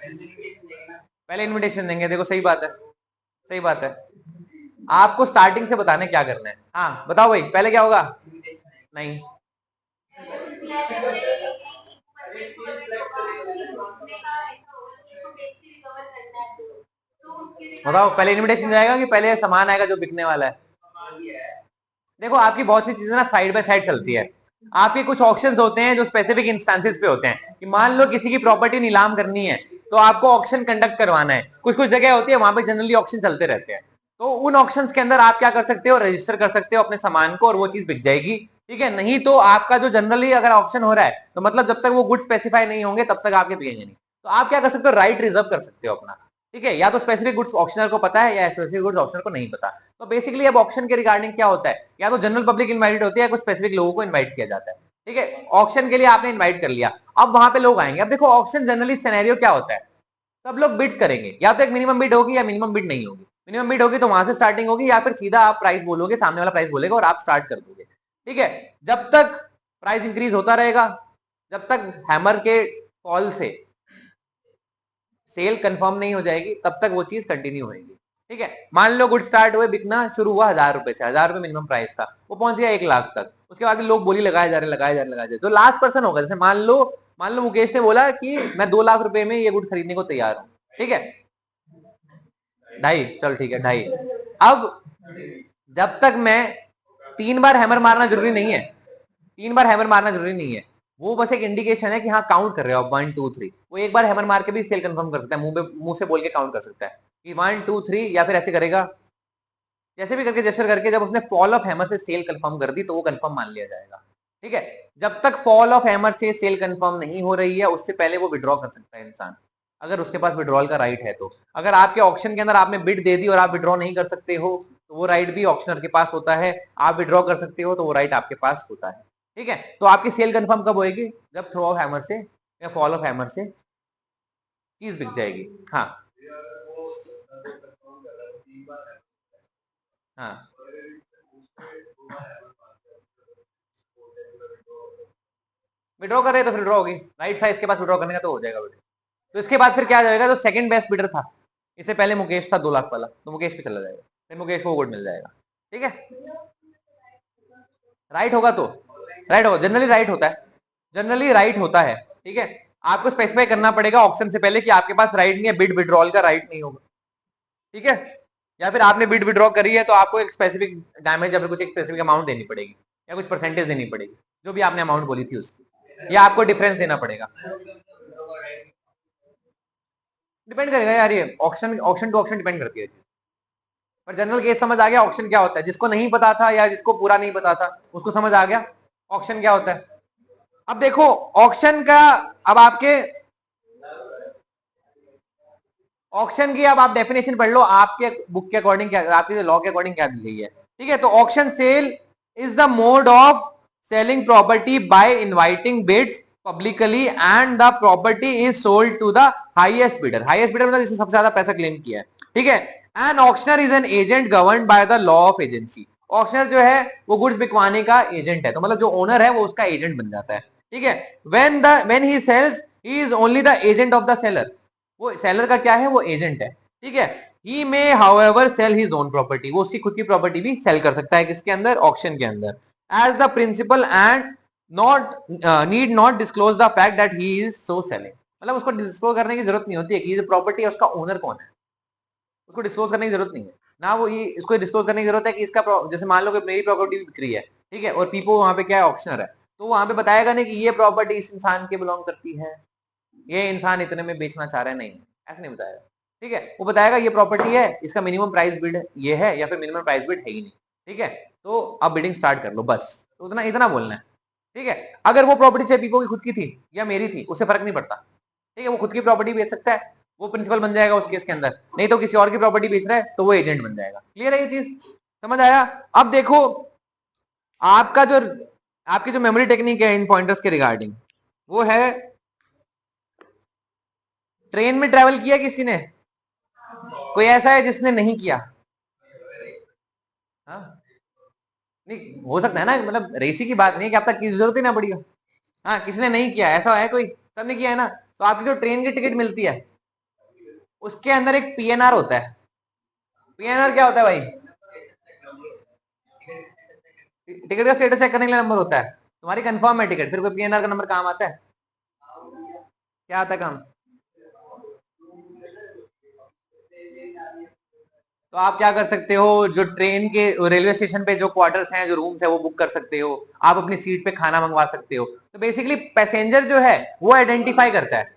पहले इनविटेशन देंगे। देखो सही बात है, सही बात है। आपको स्टार्टिंग से बताना है क्या करना है। हाँ बताओ भाई, पहले क्या होगा? नहीं, बताओ पहले इनविटेशन जाएगा कि पहले सामान आएगा जो बिकने वाला है? देखो आपकी बहुत सी चीजें ना साइड बाय साइड चलती है। आपके कुछ ऑक्शंस होते हैं जो स्पेसिफिक इंस्टेंसेस पे होते हैं कि मान लो किसी की प्रॉपर्टी नीलाम करनी है तो आपको ऑक्शन कंडक्ट करवाना है। कुछ कुछ जगह होती है वहां पे जनरली ऑक्शन चलते रहते हैं। तो उन ऑक्शंस के अंदर आप क्या कर सकते हो? रजिस्टर कर सकते हो अपने सामान को और वो चीज बिक जाएगी। ठीक है, नहीं तो आपका जो जनरली अगर ऑक्शन हो रहा है तो मतलब जब तक वो गुड स्पेसिफाई नहीं होंगे तब तक आपके बिकेंगे नहीं। तो आप क्या कर सकते हो? राइट रिजर्व कर सकते हो अपना। ठीक है, या तो स्पेसिफिक गुड्स ऑक्शनर को पता है या स्पेसिफिक गुड्स ऑक्शनर को नहीं पता। तो बेसिकली अब ऑक्शन के रिगार्डिंग क्या होता है, या तो जनरल पब्लिक इनवाइटेड होती है, कुछ स्पेसिफिक लोगों को इनवाइट किया जाता है। ठीक है, ऑक्शन के लिए आपने इनवाइट कर लिया, अब वहां पे लोग आएंगे। अब देखो ऑक्शन जनरली सिनेरियो क्या होता है, सब लोग बिड्स करेंगे, या तो एक मिनिमम बिड होगी या मिनिमम बिड नहीं होगी। मिनिमम बिड होगी तो वहां से स्टार्टिंग होगी, या फिर सीधा आप प्राइस बोलोगे, सामने वाला प्राइस बोलेगा और आप स्टार्ट कर दोगे। ठीक है, जब तक प्राइस इंक्रीज होता रहेगा, जब तक हैमर के फॉल से सेल कंफर्म नहीं हो जाएगी तब तक वो चीज कंटिन्यू होगी। ठीक है, मान लो गुड स्टार्ट हुए, बिकना शुरू हुआ 1000 रुपए से, 1000 रुपए मिनिमम प्राइस था, वो पहुंच गया 1 लाख तक। उसके बाद लोग बोली लगाए जा रहे, लगाए जा रहे, लगाए जा रहे। जो लास्ट पर्सन होगा, जैसे मान लो मुकेश ने बोला कि मैं 2 लाख रुपए में ये गुड खरीदने को तैयार हूं। ठीक है, ढाई, चल ठीक है ढाई। अब जब तक मैं 3 बार हैमर मारना जरूरी नहीं है, 3 बार हैमर मारना जरूरी नहीं है, वो बस एक इंडिकेशन है कि हाँ काउंट कर रहे हो आप 1 2 3। वो एक बार हैमर मार के भी सेल कंफर्म कर सकता है, मुंह से बोल के काउंट कर सकता है कि 1 2 3, या फिर ऐसे करेगा, जैसे भी करके जेस्चर करके जब उसने फॉल ऑफ हैमर से सेल कंफर्म कर दी तो वो कंफर्म मान लिया जाएगा। ठीक है, जब तक फॉल ऑफ हैमर से सेल कंफर्म नहीं हो रही है उससे पहले वो विड्रॉ कर सकता है इंसान, अगर उसके पास विड्रॉल का राइट है तो। अगर आपके ऑक्शन के अंदर आपने बिड दे दी और आप विड्रॉ नहीं कर सकते हो तो वो राइट भी ऑक्शनर के पास होता है। आप विड्रॉ कर सकते हो तो वो राइट आपके पास होता है। ठीक है, तो आपकी सेल कंफर्म कब होएगी? जब थ्रो ऑफ हैमर से या फॉल ऑफ हैमर से चीज बिक जाएगी। हाँ हाँ, विड्रॉ कर रहे तो फिर विड्रॉ होगी, राइट था इसके पास विड्रॉ करने का तो हो जाएगा विड्रॉ। तो इसके बाद फिर क्या जाएगा, जो सेकंड बेस्ट बिडर था, इससे पहले मुकेश था 2 लाख वाला, तो मुकेश पे चला जाएगा, फिर मुकेश को गुड मिल जाएगा। ठीक है, राइट होगा तो राइट होगा, जनरली राइट होता है, जनरली राइट होता है। ठीक है, आपको स्पेसिफाई करना पड़ेगा ऑप्शन से पहले कि आपके पास राइट नहीं है, बिड विड्रॉल का राइट नहीं होगा। ठीक है, या फिर आपने बिड विड्रॉ करी है तो आपको एक स्पेसिफिक डैमेज या फिर कुछ एक स्पेसिफिक अमाउंट देनी पड़ेगी, या कुछ परसेंटेज देनी पड़ेगी, जो भी आपने अमाउंट बोली थी उसकी, या आपको डिफरेंस देना पड़ेगा। डिपेंड करेगा यार, ये option option to option depend करती है। पर जनरल केस समझ आ गया ऑप्शन क्या होता है? जिसको नहीं पता था या जिसको पूरा नहीं पता था उसको समझ आ गया ऑप्शन क्या होता है। अब देखो ऑप्शन का, अब आपके ऑक्शन की अब आप डेफिनेशन पढ़ लो, आपके बुक के अकॉर्डिंग क्या, आपके लॉ के अकॉर्डिंग क्या दी गई है। ठीक है, तो auction sale is the mode of selling property by inviting bids publicly and the property is sold to the highest bidder. Highest bidder मतलब जिसने सबसे ज्यादा पैसा क्लेम किया है। ठीक है, and auctioneer is an agent governed by the law of agency. Auctioneer जो है वो गुड्स बिकवाने का एजेंट है, तो मतलब जो ओनर है वो उसका एजेंट बन जाता है। ठीक है, when he sells he is only the agent of the seller. वो सेलर का क्या है? वो एजेंट है। ठीक है, he may however sell his own property, वो उसकी खुद की प्रॉपर्टी भी सेल कर सकता है, किसके अंदर? ऑक्शन के अंदर। As the principal and not need not disclose the fact that he is so selling. मतलब उसको डिस्क्लोज करने की जरूरत नहीं होती है कि ये प्रॉपर्टी है उसका ओनर कौन है, उसको डिस्क्लोज करने की जरूरत नहीं है ना। वो ये इसको डिस्क्लोज करने की जरूरत है कि इसका जैसे मान लो कि मेरी प्रॉपर्टी बिक रही है, ठीक है, और पीपो वहां पे क्या है? ऑक्शनर है, तो वहां पे बताएगा नहीं कि ये प्रॉपर्टी इस इंसान के बिलोंग करती है, ये इंसान इतने में बेचना चाह रहा है, नहीं ऐसे नहीं बताएगा। ठीक है, वो बताएगा ये प्रॉपर्टी है, इसका मिनिमम प्राइस बिड ये है या फिर मिनिमम प्राइस बिड है ही नहीं। ठीक है, तो आप बिडिंग स्टार्ट कर लो बस, तो उतना इतना बोलना है। ठीक है, अगर वो प्रॉपर्टी चाहे पीपो की खुद की थी या मेरी थी, उससे फर्क नहीं पड़ता। ठीक है, वो खुद की प्रॉपर्टी बेच सकता है, वो प्रिंसिपल बन जाएगा उस केस के अंदर, नहीं तो किसी और की प्रॉपर्टी बेच रहा है तो वो एजेंट बन जाएगा। क्लियर है ये चीज, समझ आया? अब देखो आपका जो आपकी जो मेमोरी टेक्निक है इन पॉइंटर्स के रिगार्डिंग, वो है ट्रेन में ट्रेवल किया किसी ने? कोई ऐसा है जिसने नहीं किया? हाँ, नहीं हो सकता है ना, मतलब रेसी की बात नहीं है कि आप तक किसी जरूरत ही ना पड़ी हो। हाँ, किसी ने नहीं किया ऐसा है कोई? सबने किया है ना। तो आपकी जो ट्रेन की टिकट मिलती है उसके अंदर एक पीएनआर होता है। पीएनआर क्या होता है भाई? टिकट का स्टेटस चेक करने के लिए नंबर होता है। तुम्हारी कंफर्म है टिकट, फिर कोई पीएनआर का नंबर काम आता है? क्या आता है काम? तो आप क्या कर सकते हो, जो ट्रेन के रेलवे स्टेशन पे जो क्वार्टर्स हैं, जो रूम्स है, वो बुक कर सकते हो। आप अपनी सीट पे खाना मंगवा सकते हो। तो बेसिकली पैसेंजर जो है वो आइडेंटिफाई करता है,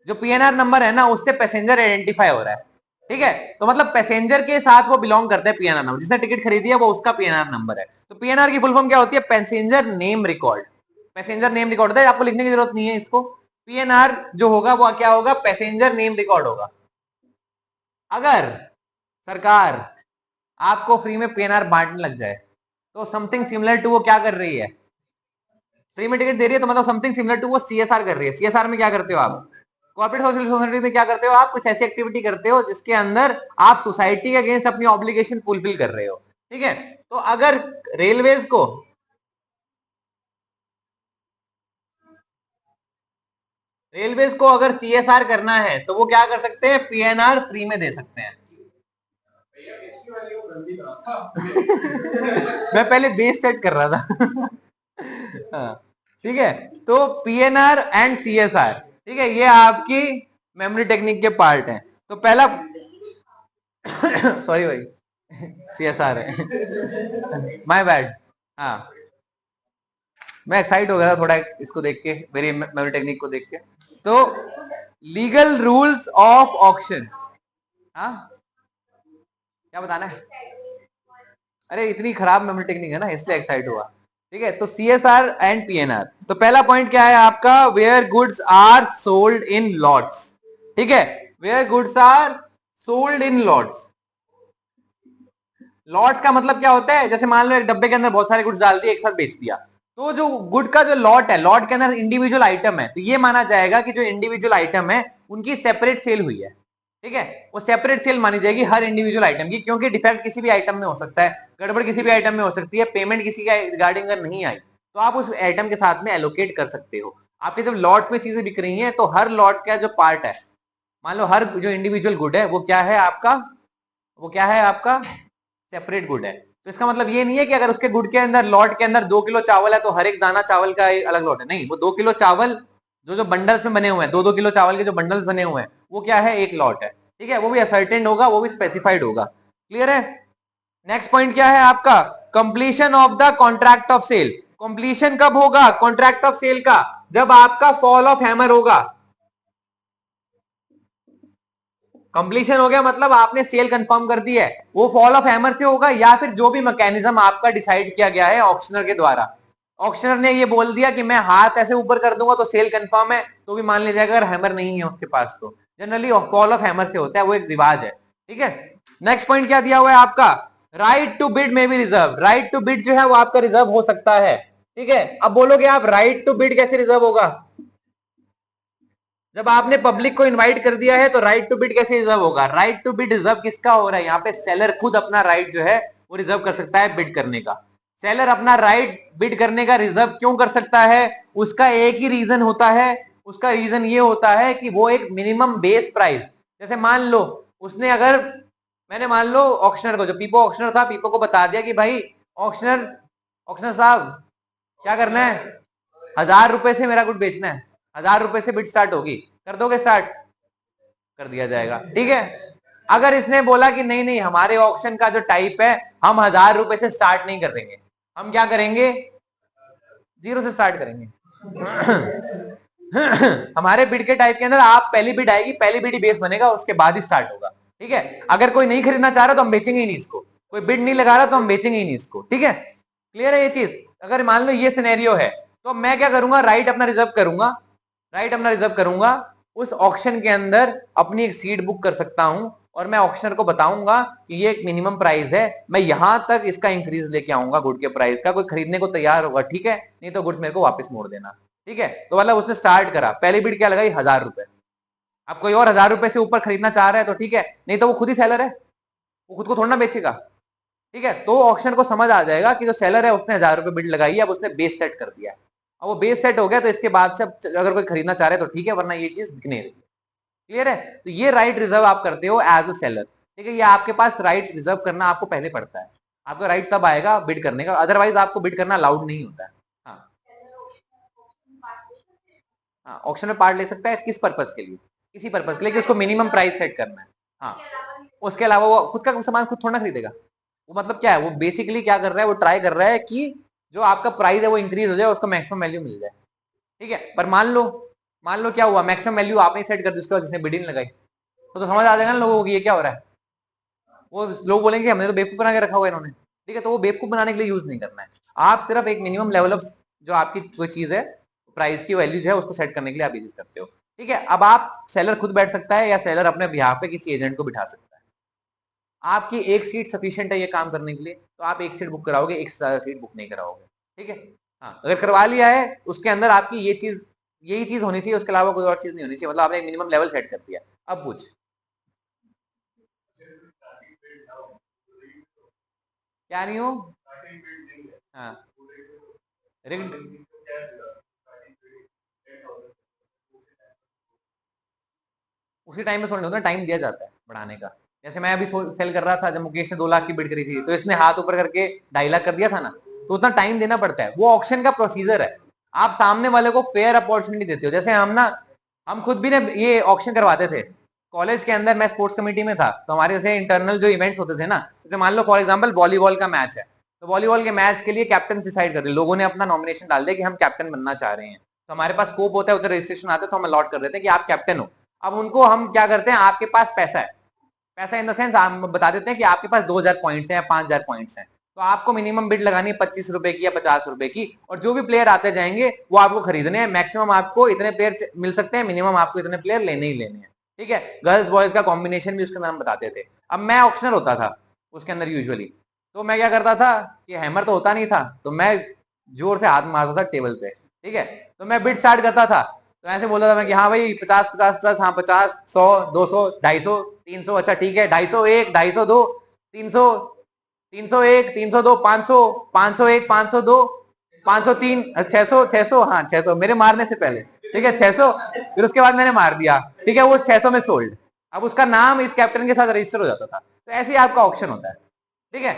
जो पीएनआर नंबर है ना उससे पैसेंजर आइडेंटिफाई हो रहा है। ठीक है, तो मतलब पैसेंजर के साथ वो बिलोंग करता है पीएनआर नंबर, जिसने टिकट खरीदी है वो उसका पीएनआर नंबर है। तो पीएनआर की फुल फॉर्म क्या होती है? Passenger name record. Passenger name record होता है, आपको लिखने की जरूरत नहीं है इसको। पीएनआर जो होगा वो क्या होगा? पैसेंजर नेम रिकॉर्ड होगा। अगर सरकार आपको फ्री में पीएनआर बांटने लग जाए तो समथिंग सिमिलर टू वो क्या कर रही है? फ्री में टिकट दे रही है तो मतलब समथिंग सिमिलर टू वो सीएसआर कर रही है। सीएसआर में क्या करते हो आप? कॉर्पोरेट सोशल सोसाइटी में क्या करते हो आप? कुछ ऐसी एक्टिविटी करते हो जिसके अंदर आप सोसाइटी के अगेंस्ट अपनी ऑब्लिगेशन फुलफिल कर रहे हो। ठीक है, तो अगर रेलवेज को अगर सीएसआर करना है तो वो क्या कर सकते हैं? पीएनआर फ्री में दे सकते हैं। मैं पहले बेस सेट कर रहा था। हाँ, ठीक है, तो पीएनआर एंड सीएसआर, ठीक है, ये आपकी मेमोरी टेक्निक के पार्ट हैं। तो पहला सॉरी भाई, सीएसआर है, माय बैड। हाँ, मैं एक्साइट हो गया था थोड़ा इसको देख के, मेरी मेमोरी टेक्निक को देख के। तो लीगल रूल्स ऑफ ऑक्शन, हाँ क्या बताना है? अरे इतनी खराब मेमोरी टेक्निक है ना, इसलिए एक्साइट हुआ। ठीक है, तो सीएसआर एंड पीएनआर। तो पहला पॉइंट क्या है आपका? Where goods are sold in lots. ठीक है, where goods are sold in lots. Lot का मतलब क्या होता है? जैसे मान लो एक डब्बे के अंदर बहुत सारे गुड्स डाल दिए, एक साथ बेच दिया, तो जो गुड का जो लॉट है, लॉट के अंदर इंडिविजुअल आइटम है, तो ये माना जाएगा कि जो इंडिविजुअल आइटम है उनकी सेपरेट सेल हुई है। ठीक है, वो सेपरेट सेल मानी जाएगी हर इंडिविजुअल आइटम की, क्योंकि डिफेक्ट किसी भी आइटम में हो सकता है, गड़बड़ किसी भी आइटम में हो सकती है, पेमेंट किसी का रिगार्डिंग अगर नहीं आई तो आप उस आइटम के साथ में एलोकेट कर सकते हो। आपके जब लॉट्स में चीजें बिक रही हैं तो हर लॉट का जो पार्ट है, मान लो हर जो इंडिविजुअल गुड है वो क्या है आपका? वो क्या है आपका? सेपरेट गुड है। तो इसका मतलब ये नहीं है कि अगर उसके गुड के अंदर, लॉट के अंदर 2 किलो चावल है तो हर एक दाना चावल का एक अलग लॉट है, नहीं, वो 2 किलो चावल जो जो बंडल्स में बने हुए हैं, 2-2 किलो चावल के जो बंडल्स बने हुए हैं, वो क्या है? एक लॉट है। ठीक है, वो भी असर्टेंड होगा, वो भी स्पेसिफाइड होगा। क्लियर है? नेक्स्ट पॉइंट क्या है आपका? Completion of the contract of sale. Completion कब होगा कॉन्ट्रैक्ट ऑफ सेल का? जब आपका फॉल ऑफ हैमर होगा। कंप्लीशन हो गया मतलब आपने सेल कंफर्म कर दी है, वो फॉल ऑफ हैमर से होगा या फिर जो भी मैकेनिज्म आपका डिसाइड किया गया है ऑक्शनर के द्वारा। ऑक्शनर ने ये बोल दिया कि मैं हाथ ऐसे ऊपर कर दूंगा तो सेल कंफर्म है, तो भी मान लिया जाएगा अगर हैमर नहीं है उसके पास तो। जनरली फॉल ऑफ हैमर से होता है, वो एक रिवाज है। ठीक है, नेक्स्ट पॉइंट क्या दिया हुआ है आपका? राइट टू बिड में भी रिजर्व। राइट टू बिड जो है वो आपका रिजर्व हो सकता है। ठीक है, अब बोलोगे आप राइट टू बिड कैसे रिजर्व होगा? जब आपने पब्लिक को इनवाइट कर दिया है तो राइट टू बिड कैसे रिजर्व होगा? राइट टू बिड रिजर्व किसका हो रहा है यहाँ पे? सेलर खुद अपना राइट जो है वो रिजर्व कर सकता है बिड करने का। सेलर अपना राइट बिड करने का रिजर्व क्यों कर सकता है? उसका एक ही रीजन होता है, उसका रीजन ये होता है कि वो एक मिनिमम बेस प्राइस, जैसे मान लो उसने, अगर मैंने मान लो ऑक्शनर को, जो पीपो ऑक्शनर था, पीपो को बता दिया कि भाई ऑक्शनर, ऑक्शनर साहब क्या करना है, 1000 रुपए से मेरा गुड बेचना है, 1000 रुपए से बिड स्टार्ट होगी, कर दोगे स्टार्ट? कर दिया जाएगा। ठीक है, अगर इसने बोला कि नहीं नहीं हमारे ऑप्शन का जो टाइप है हम 1000 रुपए से स्टार्ट नहीं करेंगे, हम क्या करेंगे? 0 से स्टार्ट करेंगे। हमारे बिड के टाइप के अंदर आप पहली बिड आएगी, पहली बिड ही बेस बनेगा, उसके बाद ही स्टार्ट होगा। ठीक है, अगर कोई नहीं खरीदना चाह रहा तो हम बेचेंगे ही नहीं इसको, कोई बिड नहीं लगा रहा तो हम बेचेंगे ही नहीं इसको। ठीक है, क्लियर है ये चीज। अगर मान लो ये सिनेरियो है तो मैं क्या करूंगा, राइट अपना रिजर्व करूंगा, राइट अपना रिजर्व करूंगा, उस ऑक्शन के अंदर अपनी एक सीट बुक कर सकता हूं और मैं ऑक्शनर को बताऊंगा कि ये एक मिनिमम प्राइस है, मैं यहां तक इसका इंक्रीज लेके आऊंगा गुड के प्राइस का, कोई खरीदने को तैयार होगा ठीक है, नहीं तो गुड्स मेरे को वापस मोड़ देना। ठीक है, तो मतलब उसने स्टार्ट करा, पहली बिड क्या लगाई, 1000 रुपए। अब कोई और 1000 रुपए से ऊपर खरीदना चाह रहा है तो ठीक है, नहीं तो वो खुद ही सेलर है, वो खुद को थोड़ा ना बेचेगा। ठीक है, तो ऑक्शन को समझ आ जाएगा कि जो सेलर है उसने 1000 रुपए बिड लगाई है, अब उसने बेस सेट कर दिया, अब वो बेस सेट हो गया तो इसके बाद से अगर कोई खरीदना चाह रहा है तो ठीक है, वरना ये चीज बिकने रही। क्लियर है, तो ये राइट रिजर्व आप करते हो एज अ सेलर। ठीक है, ये आपके पास राइट रिजर्व करना आपको पहले पड़ता है, आपका राइट तब आएगा बिड करने का, अदरवाइज आपको बिड करना अलाउड नहीं होता है। हाँ, हाँ ऑक्शन में पार्ट ले सकता है, किस पर्पज के लिए, किसी पर्पज के लिए कि उसको मिनिमम प्राइस सेट करना है। हाँ, उसके अलावा वो खुद का सामान खुद थोड़ा खरीदेगा, वो मतलब क्या है, वो बेसिकली क्या कर रहा है, वो ट्राई कर रहा है कि जो आपका प्राइस है वो इंक्रीज हो जाए, उसको मैक्सिमम वैल्यू मिल जाए। ठीक है, पर मान लो क्या हुआ, मैक्सिमम वैल्यू आपने सेट कर दी, उसके बाद जिसने बिडिंग लगाई, तो समझ आ जाएगा ना लोगों को ये क्या हो रहा है, वो लोग बोलेंगे हमने तो बेवकूफ बना के रखा हुआ है इन्होंने। ठीक है, तो वो बेवकूफ बनाने के लिए यूज नहीं करना है, आप सिर्फ एक मिनिमम लेवल ऑफ जो आपकी कोई चीज है, प्राइस की वैल्यू जो है उसको सेट करने के लिए आप यूज करते हो। ठीक है, अब आप सेलर खुद बैठ सकता है या सेलर अपने बिहाफ पे किसी एजेंट को बिठा सकता है। आपकी एक सीट सफिशिएंट है ये काम करने के लिए, तो आप एक सीट बुक कराओगे, एक सीट बुक नहीं कराओगे। ठीक है, हाँ अगर करवा लिया है उसके अंदर आपकी ये चीज, यही चीज होनी चाहिए, उसके अलावा कोई और चीज नहीं होनी चाहिए, मतलब आपने एक मिनिमम लेवल सेट कर दिया। अब पूछ, क्या नहीं हो, हाँ रिग्ड, उसी टाइम में सोल्ड होता है, टाइम दिया जाता है बढ़ाने का। जैसे मैं अभी सेल कर रहा था, जब मुकेश ने 2 लाख की बिड करी थी तो इसने हाथ ऊपर करके 2.5 लाख कर दिया था ना, तो उतना टाइम देना पड़ता है, वो ऑक्शन का प्रोसीजर है। आप सामने वाले को फेयर अपॉर्चुनिटी देते हो, जैसे हम ना, हम खुद भी ना ये ऑक्शन करवाते थे कॉलेज के अंदर, मैं स्पोर्ट्स कमेटी में था, तो हमारे जैसे इंटरनल जो इवेंट्स होते थे ना, जैसे मान लो फॉर एग्जांपल वॉलीबॉल का मैच है, तो वॉलीबॉल के मैच के लिए कैप्टन डिसाइड कर दिया, लोगों ने अपना नॉमिनेशन डाल दिया कि हम कैप्टन बनना चाह रहे हैं, तो हमारे पास स्कोप होता है, उधर रजिस्ट्रेशन आता है, तो हम अलॉट कर देते हैं कि आप कैप्टन हो। अब उनको हम क्या करते हैं, आपके पास पैसा है, पैसा इन द सेंस हम बता देते हैं कि आपके पास 2000 पॉइंट्स हैं या 5000 पॉइंट्स हैं, तो आपको मिनिमम बिड लगानी है 25 रुपए की या 50 रुपए की, और जो भी प्लेयर आते जाएंगे वो आपको खरीदने हैं, मैक्सिमम आपको इतने प्लेयर मिल सकते हैं, मिनिमम आपको इतने प्लेयर लेने ही लेने हैं। ठीक है, गर्ल्स बॉयज का कॉम्बिनेशन भी उसके अंदर हम बताते थे। अब मैं ऑप्शनर होता था उसके अंदर यूजुअली, तो मैं क्या करता था कि हैमर तो होता नहीं था, तो मैं जोर से हाथ मारता था टेबल पे। ठीक है, तो मैं बिड स्टार्ट करता था, तो ऐसे बोलता था मैं कि हाँ भाई 50 50 50, हाँ 50 100 200 250 300, अच्छा ठीक है 250 1 250 2 300 301 302 500 501 502 503 600 600, हाँ 600 मेरे मारने से पहले। ठीक है 600, फिर उसके बाद मैंने मार दिया, ठीक है वो 600 में सोल्ड, अब उसका नाम इस कैप्टन के साथ रजिस्टर हो जाता था। तो ऐसे ही आपका ऑक्शन होता है। ठीक है,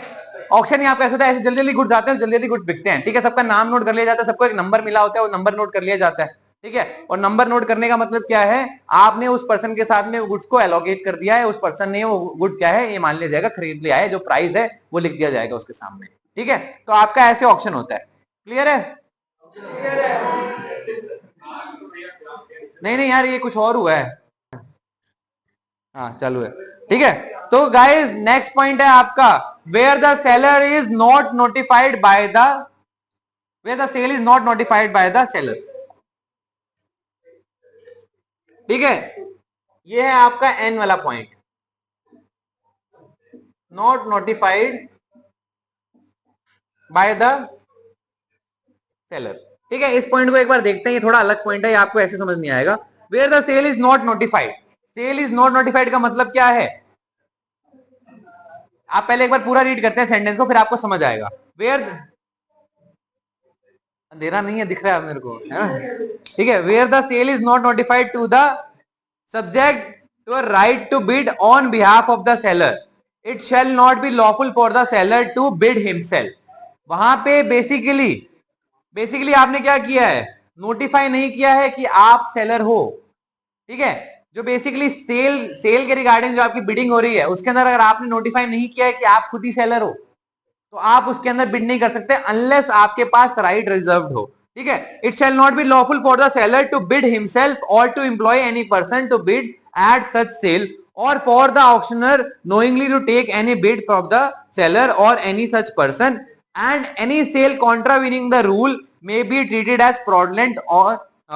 ऑक्शन ही आपका ऐसा होता है, ऐसे जल्दी जल्दी गुड्स आते हैं, जल्दी जल्दी गुड्स बिकते हैं। ठीक है, सबका नाम नोट कर लिया जाता है, सबको एक नंबर मिला होता है, वो नंबर नोट कर लिया जाता है। ठीक है, और नंबर नोट करने का मतलब क्या है, आपने उस पर्सन के साथ में गुड्स को एलोकेट कर दिया है, उस पर्सन ने वो गुड क्या है ये मान लिया जाएगा खरीद लिया है, जो प्राइस है वो लिख दिया जाएगा उसके सामने। ठीक है, तो आपका ऐसे ऑप्शन होता है। क्लियर है? नहीं नहीं यार ये कुछ और हुआ है, हाँ चालू है। ठीक है, तो गाइस नेक्स्ट पॉइंट है आपका, where the seller is not notified by the, where the sale is not notified by the seller. ठीक है, ये है आपका एन वाला point, not notified by the seller. ठीक है, इस पॉइंट को एक बार देखते हैं, ये थोड़ा अलग पॉइंट है, ये आपको ऐसे समझ नहीं आएगा। Where the sale is not notified, sale is not notified का मतलब क्या है, आप पहले एक बार पूरा रीड करते हैं सेंटेंस को, फिर आपको समझ आएगा। वेयर, अंधेरा नहीं है दिख रहा है मेरे को, है ना? ठीक है, where the sale is not notified to the subject to a right to bid on behalf of the seller, it shall not be lawful for the seller to bid himself. वहां पे बेसिकली, बेसिकली आपने क्या किया है, notify नहीं किया है कि आप सेलर हो। ठीक है, जो बेसिकली सेल, सेल के रिगार्डिंग जो आपकी बिडिंग हो रही है उसके अंदर अगर आपने नोटिफाई नहीं किया है कि आप खुद ही सेलर हो, तो आप उसके अंदर बिड नहीं कर सकते अनलेस आपके पास राइट रिजर्व्ड हो। ठीक है, it shall not be lawful for the seller to bid himself or to employ any person to bid at such sale or for the auctioneer knowingly to take any bid from the seller or any such person and any sale contravening the rule may be treated as fraudulent or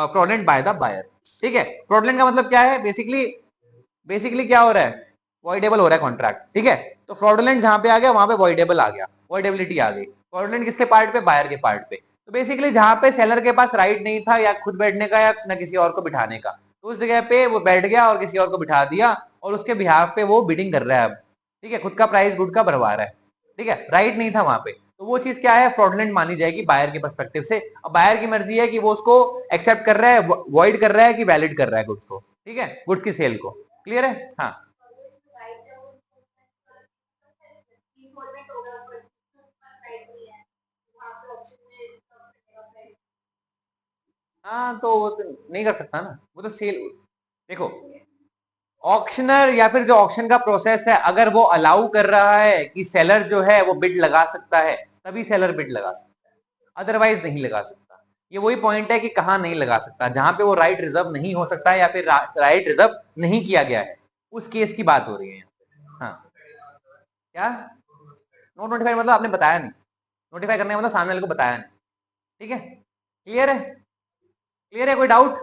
fraudulent by the buyer। ठीक है, fraudulent का मतलब क्या है? Basically क्या हो रहा है? वॉइडेबल हो रहा है कॉन्ट्रैक्ट। ठीक है, तो फ्रॉडुलेंट जहां पे आ गया वहां पे वॉइडेबल आ गया, वॉइडेबिलिटी आ गई। फ्रॉडुलेंट किसके पार्ट पे? बायर के पार्ट पे। तो बेसिकली जहां पे सेलर के पास राइट नहीं था या खुद बैठने का या ना किसी और को बिठाने का, तो उस जगह पे वो बैठ गया और किसी और को बिठा दिया और उसके बिहाफ पे वो बिडिंग कर रहा है अब। ठीक है, खुद का प्राइस गुड का भरवा रहा है। ठीक है, राइट नहीं था वहां पे, तो वो चीज क्या है? फ्रॉडुलेंट मानी जाएगी बायर के पर्सपेक्टिव से। अब बायर की मर्जी है कि वो उसको एक्सेप्ट कर रहा है, वॉइड कर रहा है कि वैलिड कर रहा है गुड्स को। ठीक है, गुड्स की सेल को। क्लियर है? हाँ हाँ, तो वो तो नहीं कर सकता ना, वो तो सेल। देखो, ऑक्शनर या फिर जो ऑक्शन का प्रोसेस है, अगर वो अलाउ कर रहा है कि सेलर जो है वो बिड लगा सकता है, तभी सेलर बिड लगा सकता है, अदरवाइज नहीं लगा सकता। ये वही पॉइंट है कि कहाँ नहीं लगा सकता, जहां पे वो राइट रिजर्व नहीं हो सकता है या फिर राइट रिजर्व नहीं किया गया है, उस केस की बात हो रही है। हाँ, क्या नोट नोटिफाई मतलब? आपने बताया नहीं, नोटिफाई करने का मतलब सामने वाले को बताया नहीं। ठीक है, क्लियर है? क्लियर है? कोई डाउट?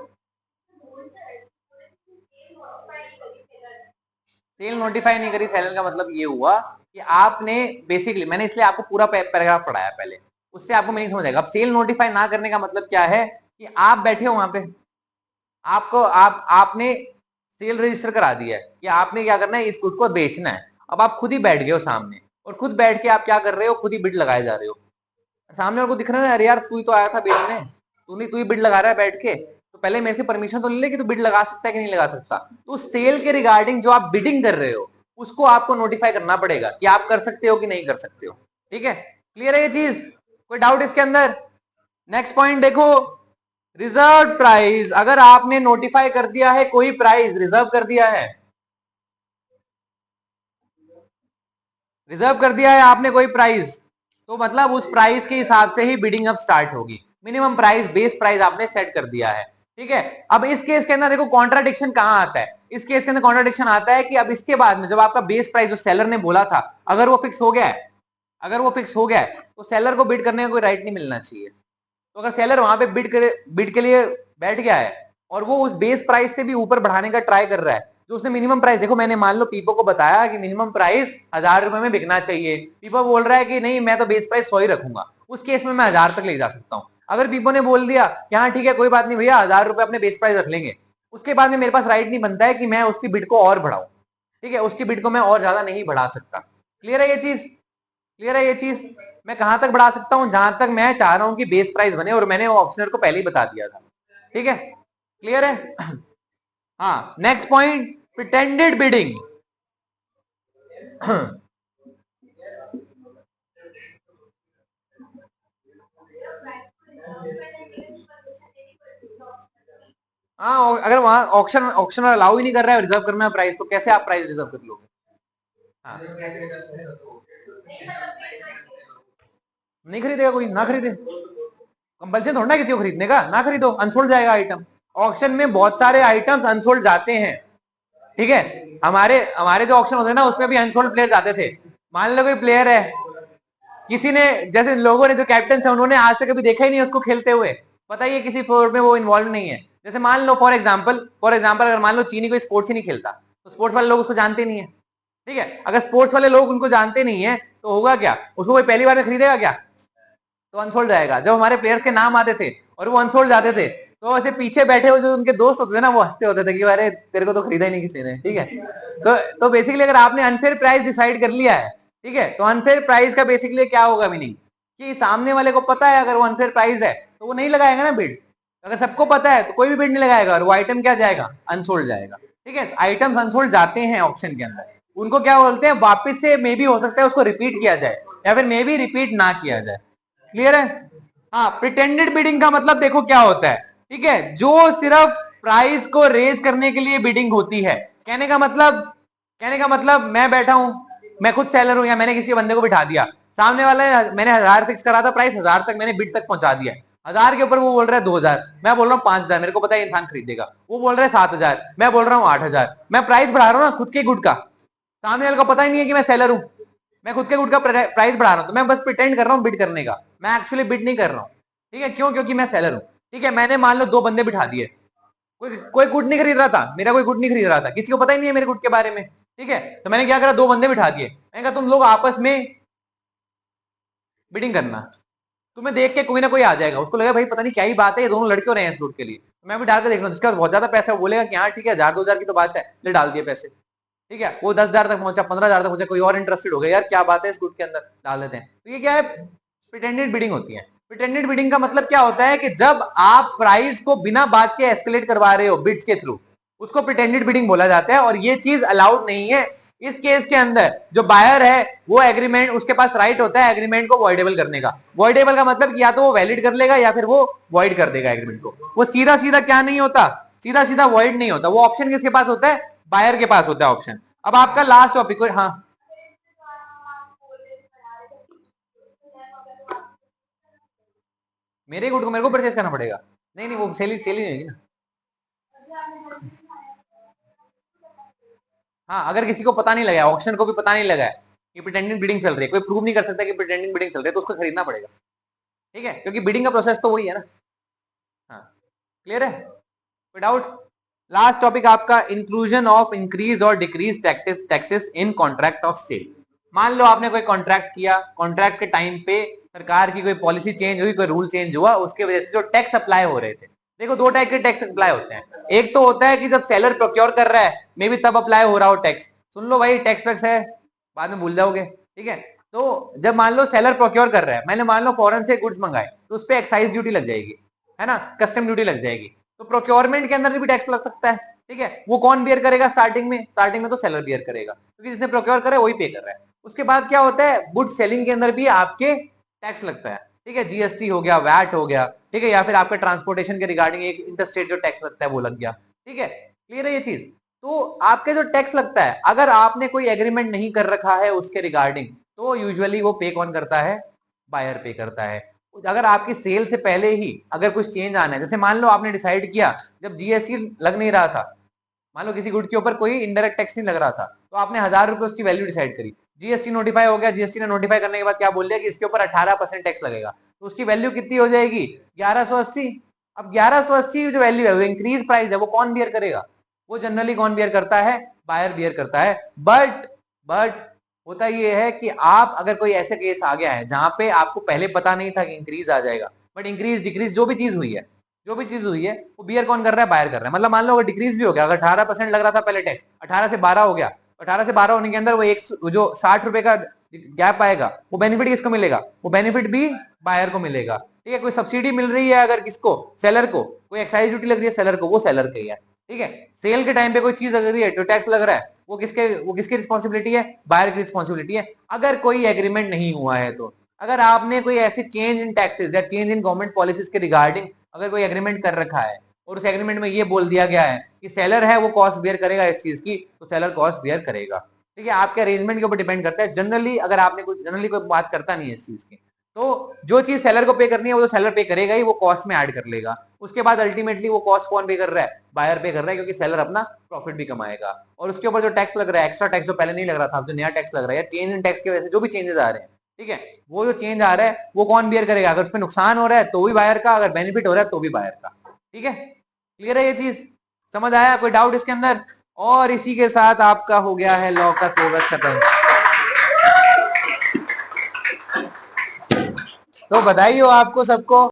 सेल नोटिफाई नहीं करी सेलर का मतलब ये हुआ कि आपने बेसिकली, मैंने इसलिए आपको पूरा पैराग्राफ पढ़ाया पहले, उससे आपको मीनिंग समझ आएगा। अब सेल नोटिफाई ना करने का मतलब क्या है कि आप बैठे हो वहां पे, आपको आपने सेल रजिस्टर करा दिया है कि आपने क्या करना है, इस गुड को बेचना है। अब आप खुद ही बैठ गए हो सामने और खुद बैठ के आप क्या कर रहे हो? खुद ही बिड लगाए जा रहे हो। सामने वाले को दिख रहा है, अरे यार तू ही तो आया था बेचने, तू ही बिड लगा रहा है बैठ के, तो पहले मेरे से परमिशन तो ले ले कि तू बिड लगा सकता है कि नहीं लगा सकता। तो सेल के रिगार्डिंग जो आप बिडिंग कर रहे हो उसको आपको नोटिफाई करना पड़ेगा कि आप कर सकते हो कि नहीं कर सकते हो। ठीक है, क्लियर है ये चीज? कोई डाउट इसके अंदर? नेक्स्ट पॉइंट देखो, रिजर्व प्राइस। अगर आपने नोटिफाई कर दिया है कोई प्राइस, रिजर्व कर दिया है, रिजर्व कर दिया है आपने कोई प्राइस, तो मतलब उस प्राइस के हिसाब से ही बिडिंग अब स्टार्ट होगी। मिनिमम प्राइस, बेस प्राइस आपने सेट कर दिया है। ठीक है, अब इस केस के अंदर देखो कॉन्ट्राडिक्शन कहां आता है। इस केस के अंदर कॉन्ट्राडिक्शन आता है कि अब इसके बाद में जब आपका बेस प्राइस जो सेलर ने बोला था, अगर वो फिक्स हो गया है, अगर वो फिक्स हो गया है, तो सेलर को बिड करने का कोई राइट नहीं मिलना चाहिए। तो अगर सेलर वहां पे बिड के लिए बैठ गया है और वो उस बेस प्राइस से भी ऊपर बढ़ाने का ट्राई कर रहा है, जो उसने मिनिमम प्राइस, देखो मैंने मान लो पीपो को बताया कि मिनिमम प्राइस 1000 रुपए में बिकना चाहिए, पीपो बोल रहा है कि नहीं मैं तो बेस प्राइस 100 ही रखूंगा, उस केस में मैं 1000 तक ले जा सकता हूँ। अगर पीपो ने बोल दिया कि हाँ ठीक है कोई बात नहीं भैया 1000 रुपए अपने बेस प्राइस रख लेंगे, उसके बाद में मेरे पास राइट नहीं बनता है कि मैं उसकी बिड को और बढ़ाऊं। ठीक है, उसकी बिड को मैं और ज्यादा नहीं बढ़ा सकता। क्लियर है ये चीज? क्लियर है ये चीज? मैं कहां तक बढ़ा सकता हूं? जहां तक मैं चाह रहा हूं कि बेस प्राइस बने, और मैंने वो ऑप्शनर को पहले ही बता दिया था। ठीक है, क्लियर है? हाँ, नेक्स्ट पॉइंट, प्रिटेंडेड बिडिंग। हाँ, अगर वहां ऑप्शनर अलाउ ही नहीं कर रहा है रिजर्व करना प्राइस, तो कैसे आप प्राइस रिजर्व कर लोगे? हाँ, नहीं खरीदेगा कोई, ना खरीदे, कंपल्सन थोड़ा ना किसी को खरीदने का, ना खरीदो, अनसोल्ड जाएगा आइटम। ऑक्शन में बहुत सारे आइटम्स अनसोल्ड जाते हैं। ठीक है, हमारे हमारे जो ऑक्शन होते हैं ना उसमें भी अनसोल्ड प्लेयर जाते थे। मान लो कोई प्लेयर है, किसी ने, जैसे लोगों ने जो कैप्टन है उन्होंने आज तक कभी देखा ही नहीं उसको खेलते हुए, पता ही है किसी फ्लोर में वो इन्वॉल्व नहीं है। जैसे मान लो फॉर एग्जाम्पल अगर मान लो चीनी कोई स्पोर्ट्स ही नहीं खेलता, तो स्पोर्ट्स वाले लोग उसको जानते नहीं है। ठीक है, अगर स्पोर्ट्स वाले लोग उनको जानते नहीं है तो होगा क्या, उसको कोई पहली बार में खरीदेगा क्या? तो अनसोल्ड जाएगा। जब हमारे प्लेयर्स के नाम आते थे और वो अनसोल्ड जाते थे, तो ऐसे पीछे बैठे हुए जो उनके दोस्त होते थे ना, वो हंसते होते थे कि अरे तेरे को तो खरीदा ही नहीं किसी ने। ठीक है, तो बेसिकली अगर आपने अनफेयर प्राइस डिसाइड कर लिया है, ठीक है, तो अनफेयर प्राइस का बेसिकली क्या होगा मीनिंग, कि सामने वाले को पता है अगर वो अनफेयर प्राइस है तो वो नहीं लगाएगा ना बिड। अगर सबको पता है तो कोई भी बिड नहीं लगाएगा और वो आइटम क्या जाएगा? अनसोल्ड जाएगा। ठीक है, आइटम्स अनसोल्ड जाते हैं ऑप्शन के अंदर, उनको क्या बोलते हैं, वापस से मे भी हो सकता है उसको रिपीट किया जाए या फिर मे भी रिपीट ना किया जाए। क्लियर है? हाँ, प्रिटेंडेड बिडिंग का मतलब देखो क्या होता है। ठीक है, जो सिर्फ प्राइस को रेज करने के लिए बिडिंग होती है। कहने का मतलब मैं बैठा हूं, मैं खुद सेलर हूं या मैंने किसी बंदे को बिठा दिया, सामने वाला मैंने 1000 फिक्स करा था प्राइस, 1000 तक मैंने बिड तक पहुंचा दिया, 1000 के ऊपर वो बोल रहा है 2000, मैं बोल रहा हूँ 5000, मेरे को पता है इंसान खरीदेगा, वो बोल रहा है 7000, मैं बोल रहा हूँ 8000, मैं प्राइस बढ़ा रहा हूँ ना खुद के गुड का, सामने वाले को पता ही नहीं है कि मैं सेलर हूँ, मैं खुद के गुड का प्राइस बढ़ा रहा हूँ, तो मैं बस प्रिटेंड कर रहा हूँ बिड करने का, मैं एक्चुअली बिड नहीं कर रहा हूँ, ठीक है, क्यों, क्योंकि मैं सेलर हूँ, ठीक है, मैंने मान लो 2 बंदे बिठा दिए, कोई गुड नहीं खरीद रहा था, मेरा कोई गुड नहीं खरीद रहा था, किसी को पता ही नहीं है मेरे गुड के बारे में, ठीक है, तो मैंने क्या करा, 2 बंदे बिठा दिए, मैंने कहा तुम लोग आपस में बिडिंग करना, तुम्हें देख के कोई ना कोई आ जाएगा, उसको लगा भाई पता नहीं क्या ही बात है, ये दोनों लड़के हो रहे हैं इस गुड के लिए, तो मैं भी डाल के देख लूं, जिसका बहुत ज्यादा पैसा है वो बोलेगा कि हाँ ठीक है 1000-2000 की तो बात है, ले डाल दिए पैसे, ठीक है, वो 10,000 तक पहुंचा, 15,000 तक पहुंचा, कोई और इंटरेस्टेड हो गया, यार क्या बात है इस गुड के अंदर, डाल देते हैं, तो ये क्या है, प्रिटेंडेड बिडिंग होती है। प्रिटेंडेड बिडिंग का मतलब क्या होता है कि जब आप प्राइस को बिना बात के एस्केलेट करवा रहे हो बिड्स के थ्रू, उसको प्रिटेंडेड बिडिंग बोला जाता है, और ये चीज अलाउड नहीं है इस केस के अंदर। जो बायर है वो एग्रीमेंट, उसके पास राइट होता है एग्रीमेंट को वॉइडेबल करने का। वॉइडेबल का मतलब कि या तो वो वैलिड कर लेगा या फिर वो वॉइड कर देगा एग्रीमेंट को। वो सीधा सीधा क्या नहीं होता, सीधा सीधा वॉइड नहीं होता, वो ऑप्शन किसके पास होता है, बायर के पास होता है ऑप्शन। अब आपका लास्ट टॉपिक, हाँ मेरे गुड को मेरे को परचेस करना पड़ेगा, नहीं नहीं वो सेल ही नहीं होगी ना। हाँ अगर किसी को पता नहीं लगा, ऑक्शन को भी पता नहीं लगा है कि प्रिटेंडिंग बिडिंग चल रही है, कोई प्रूव नहीं कर सकता कि प्रिटेंडिंग बिडिंग चल रही है, तो उसको खरीदना पड़ेगा, ठीक है, क्योंकि बिडिंग का प्रोसेस तो वही है ना। हाँ क्लियर है, कोई डाउट। लास्ट टॉपिक आपका इंक्लूजन ऑफ इंक्रीज और decrease taxes in contract of sale. मान लो आपने कोई कॉन्ट्रैक्ट किया, कॉन्ट्रैक्ट के टाइम पे सरकार की कोई पॉलिसी चेंज हुई, कोई रूल चेंज हुआ, उसके वजह से जो टैक्स अप्लाई हो रहे थे, देखो 2 टाइप के टैक्स अप्लाई होते हैं। एक तो होता है कि जब सेलर प्रोक्योर कर रहा है, मे भी तब अप्लाई हो रहा हो टैक्स, सुन लो भाई टैक्स वैक्स है बाद में भूल जाओगे, ठीक है। तो जब मान लो सेलर प्रोक्योर कर रहा है, मैंने मान लो फॉरेन से गुड्स मंगाए, तो उस पर एक्साइज ड्यूटी लग जाएगी, है ना, कस्टम ड्यूटी लग जाएगी, तो प्रोक्योरमेंट के अंदर भी टैक्स लग सकता है, ठीक है। वो कौन बियर करेगा स्टार्टिंग में, स्टार्टिंग में तो सेलर बियर करेगा, क्योंकि जिसने प्रोक्योर करा है वही पे कर रहा है। उसके बाद क्या होता है, गुड सेलिंग के अंदर भी आपके टैक्स लगता है, ठीक है, जीएसटी हो गया, वैट हो गया, ठीक है, या फिर आपके ट्रांसपोर्टेशन के रिगार्डिंग एक इंटरस्टेट जो टैक्स लगता है वो लग गया, ठीक है, क्लियर है ये चीज। तो आपके जो टैक्स लगता है, अगर आपने कोई एग्रीमेंट नहीं कर रखा है उसके रिगार्डिंग, तो यूजुअली वो पे कौन करता है, बायर पे करता है। अगर आपकी सेल से पहले ही अगर कुछ चेंज आना है, जैसे मान लो आपने डिसाइड किया जब जीएसटी लग नहीं रहा था, मान लो किसी गुड के ऊपर कोई इनडायरेक्ट टैक्स नहीं लग रहा था, तो आपने 1000 रुपए उसकी वैल्यू डिसाइड करी, जीएसटी नोटिफाई हो गया, जीएसटी ने नोटिफाई करने के बाद क्या बोल दिया कि इसके ऊपर 18% टैक्स लगेगा, तो उसकी वैल्यू कितनी हो जाएगी, 1180। अब 1180 जो वैल्यू है वो इंक्रीज प्राइस है, वो कौन बियर करेगा, वो जनरली कौन बियर करता है, बायर बियर करता है। बट होता ये है कि आप अगर कोई ऐसे केस आ गया है जहां पे आपको पहले पता नहीं था कि इंक्रीज आ जाएगा, बट इंक्रीज डिक्रीज जो भी चीज हुई है, जो भी चीज हुई है वो बियर कौन कर रहा है, बायर कर रहा है। मतलब मान लो अगर डिक्रीज भी हो गया, अगर 18% लग रहा था पहले टैक्स, 18 से 12 हो गया, 18 से 12 होने के अंदर वो एक जो 60 रुपए का गैप आएगा, वो बेनिफिट किसको मिलेगा, वो बेनिफिट भी बायर को मिलेगा, ठीक है। कोई सब्सिडी मिल रही है अगर किसको, सेलर को, कोई एक्साइज ड्यूटी लग रही है सेलर को, वो सेलर की है, ठीक है। सेल के टाइम पे कोई चीज लग रही है तो टैक्स लग रहा है, वो किसकी रिस्पॉन्सिबिलिटी है, बायर की रिस्पॉन्सिबिलिटी है, अगर कोई एग्रीमेंट नहीं हुआ है तो। अगर आपने कोई ऐसी चेंज इन टैक्सेस या चेंज इन गवर्नमेंट पॉलिसीज के रिगार्डिंग अगर कोई एग्रीमेंट कर रखा है और उस एग्रीमेंट में ये बोल दिया गया है कि सेलर है वो कॉस्ट बियर करेगा इस चीज की, तो सेलर कॉस्ट बियर करेगा, ठीक है। आपके अरेंजमेंट के ऊपर डिपेंड करता है, जनरली अगर आपने कोई जनरली कोई बात करता नहीं है इस चीज की, तो जो चीज सेलर को पे करनी है वो तो सेलर पे करेगा ही, वो कॉस्ट में ऐड कर लेगा। उसके बाद अल्टीमेटली वो कॉस्ट कौन पे कर रहा है, बायर पे कर रहा है, क्योंकि सेलर अपना प्रॉफिट भी कमाएगा। और उसके ऊपर जो टैक्स लग रहा है, एक्स्ट्रा टैक्स जो पहले नहीं लग रहा था, जो नया टैक्स लग रहा है, चेंज इन टैक्स की वजह से जो भी चेंजेस आ रहे हैं, ठीक है, वो जो चेंज आ रहा है वो कौन बियर करेगा, अगर उसमें नुकसान हो रहा है तो भी बायर का, अगर बेनिफिट हो रहा है तो भी बायर का, ठीक है। क्लियर है ये चीज, समझ आया, कोई डाउट इसके अंदर। और इसी के साथ आपका हो गया है लॉ का सिलेबस खत्म। तो बधाई हो आपको सबको।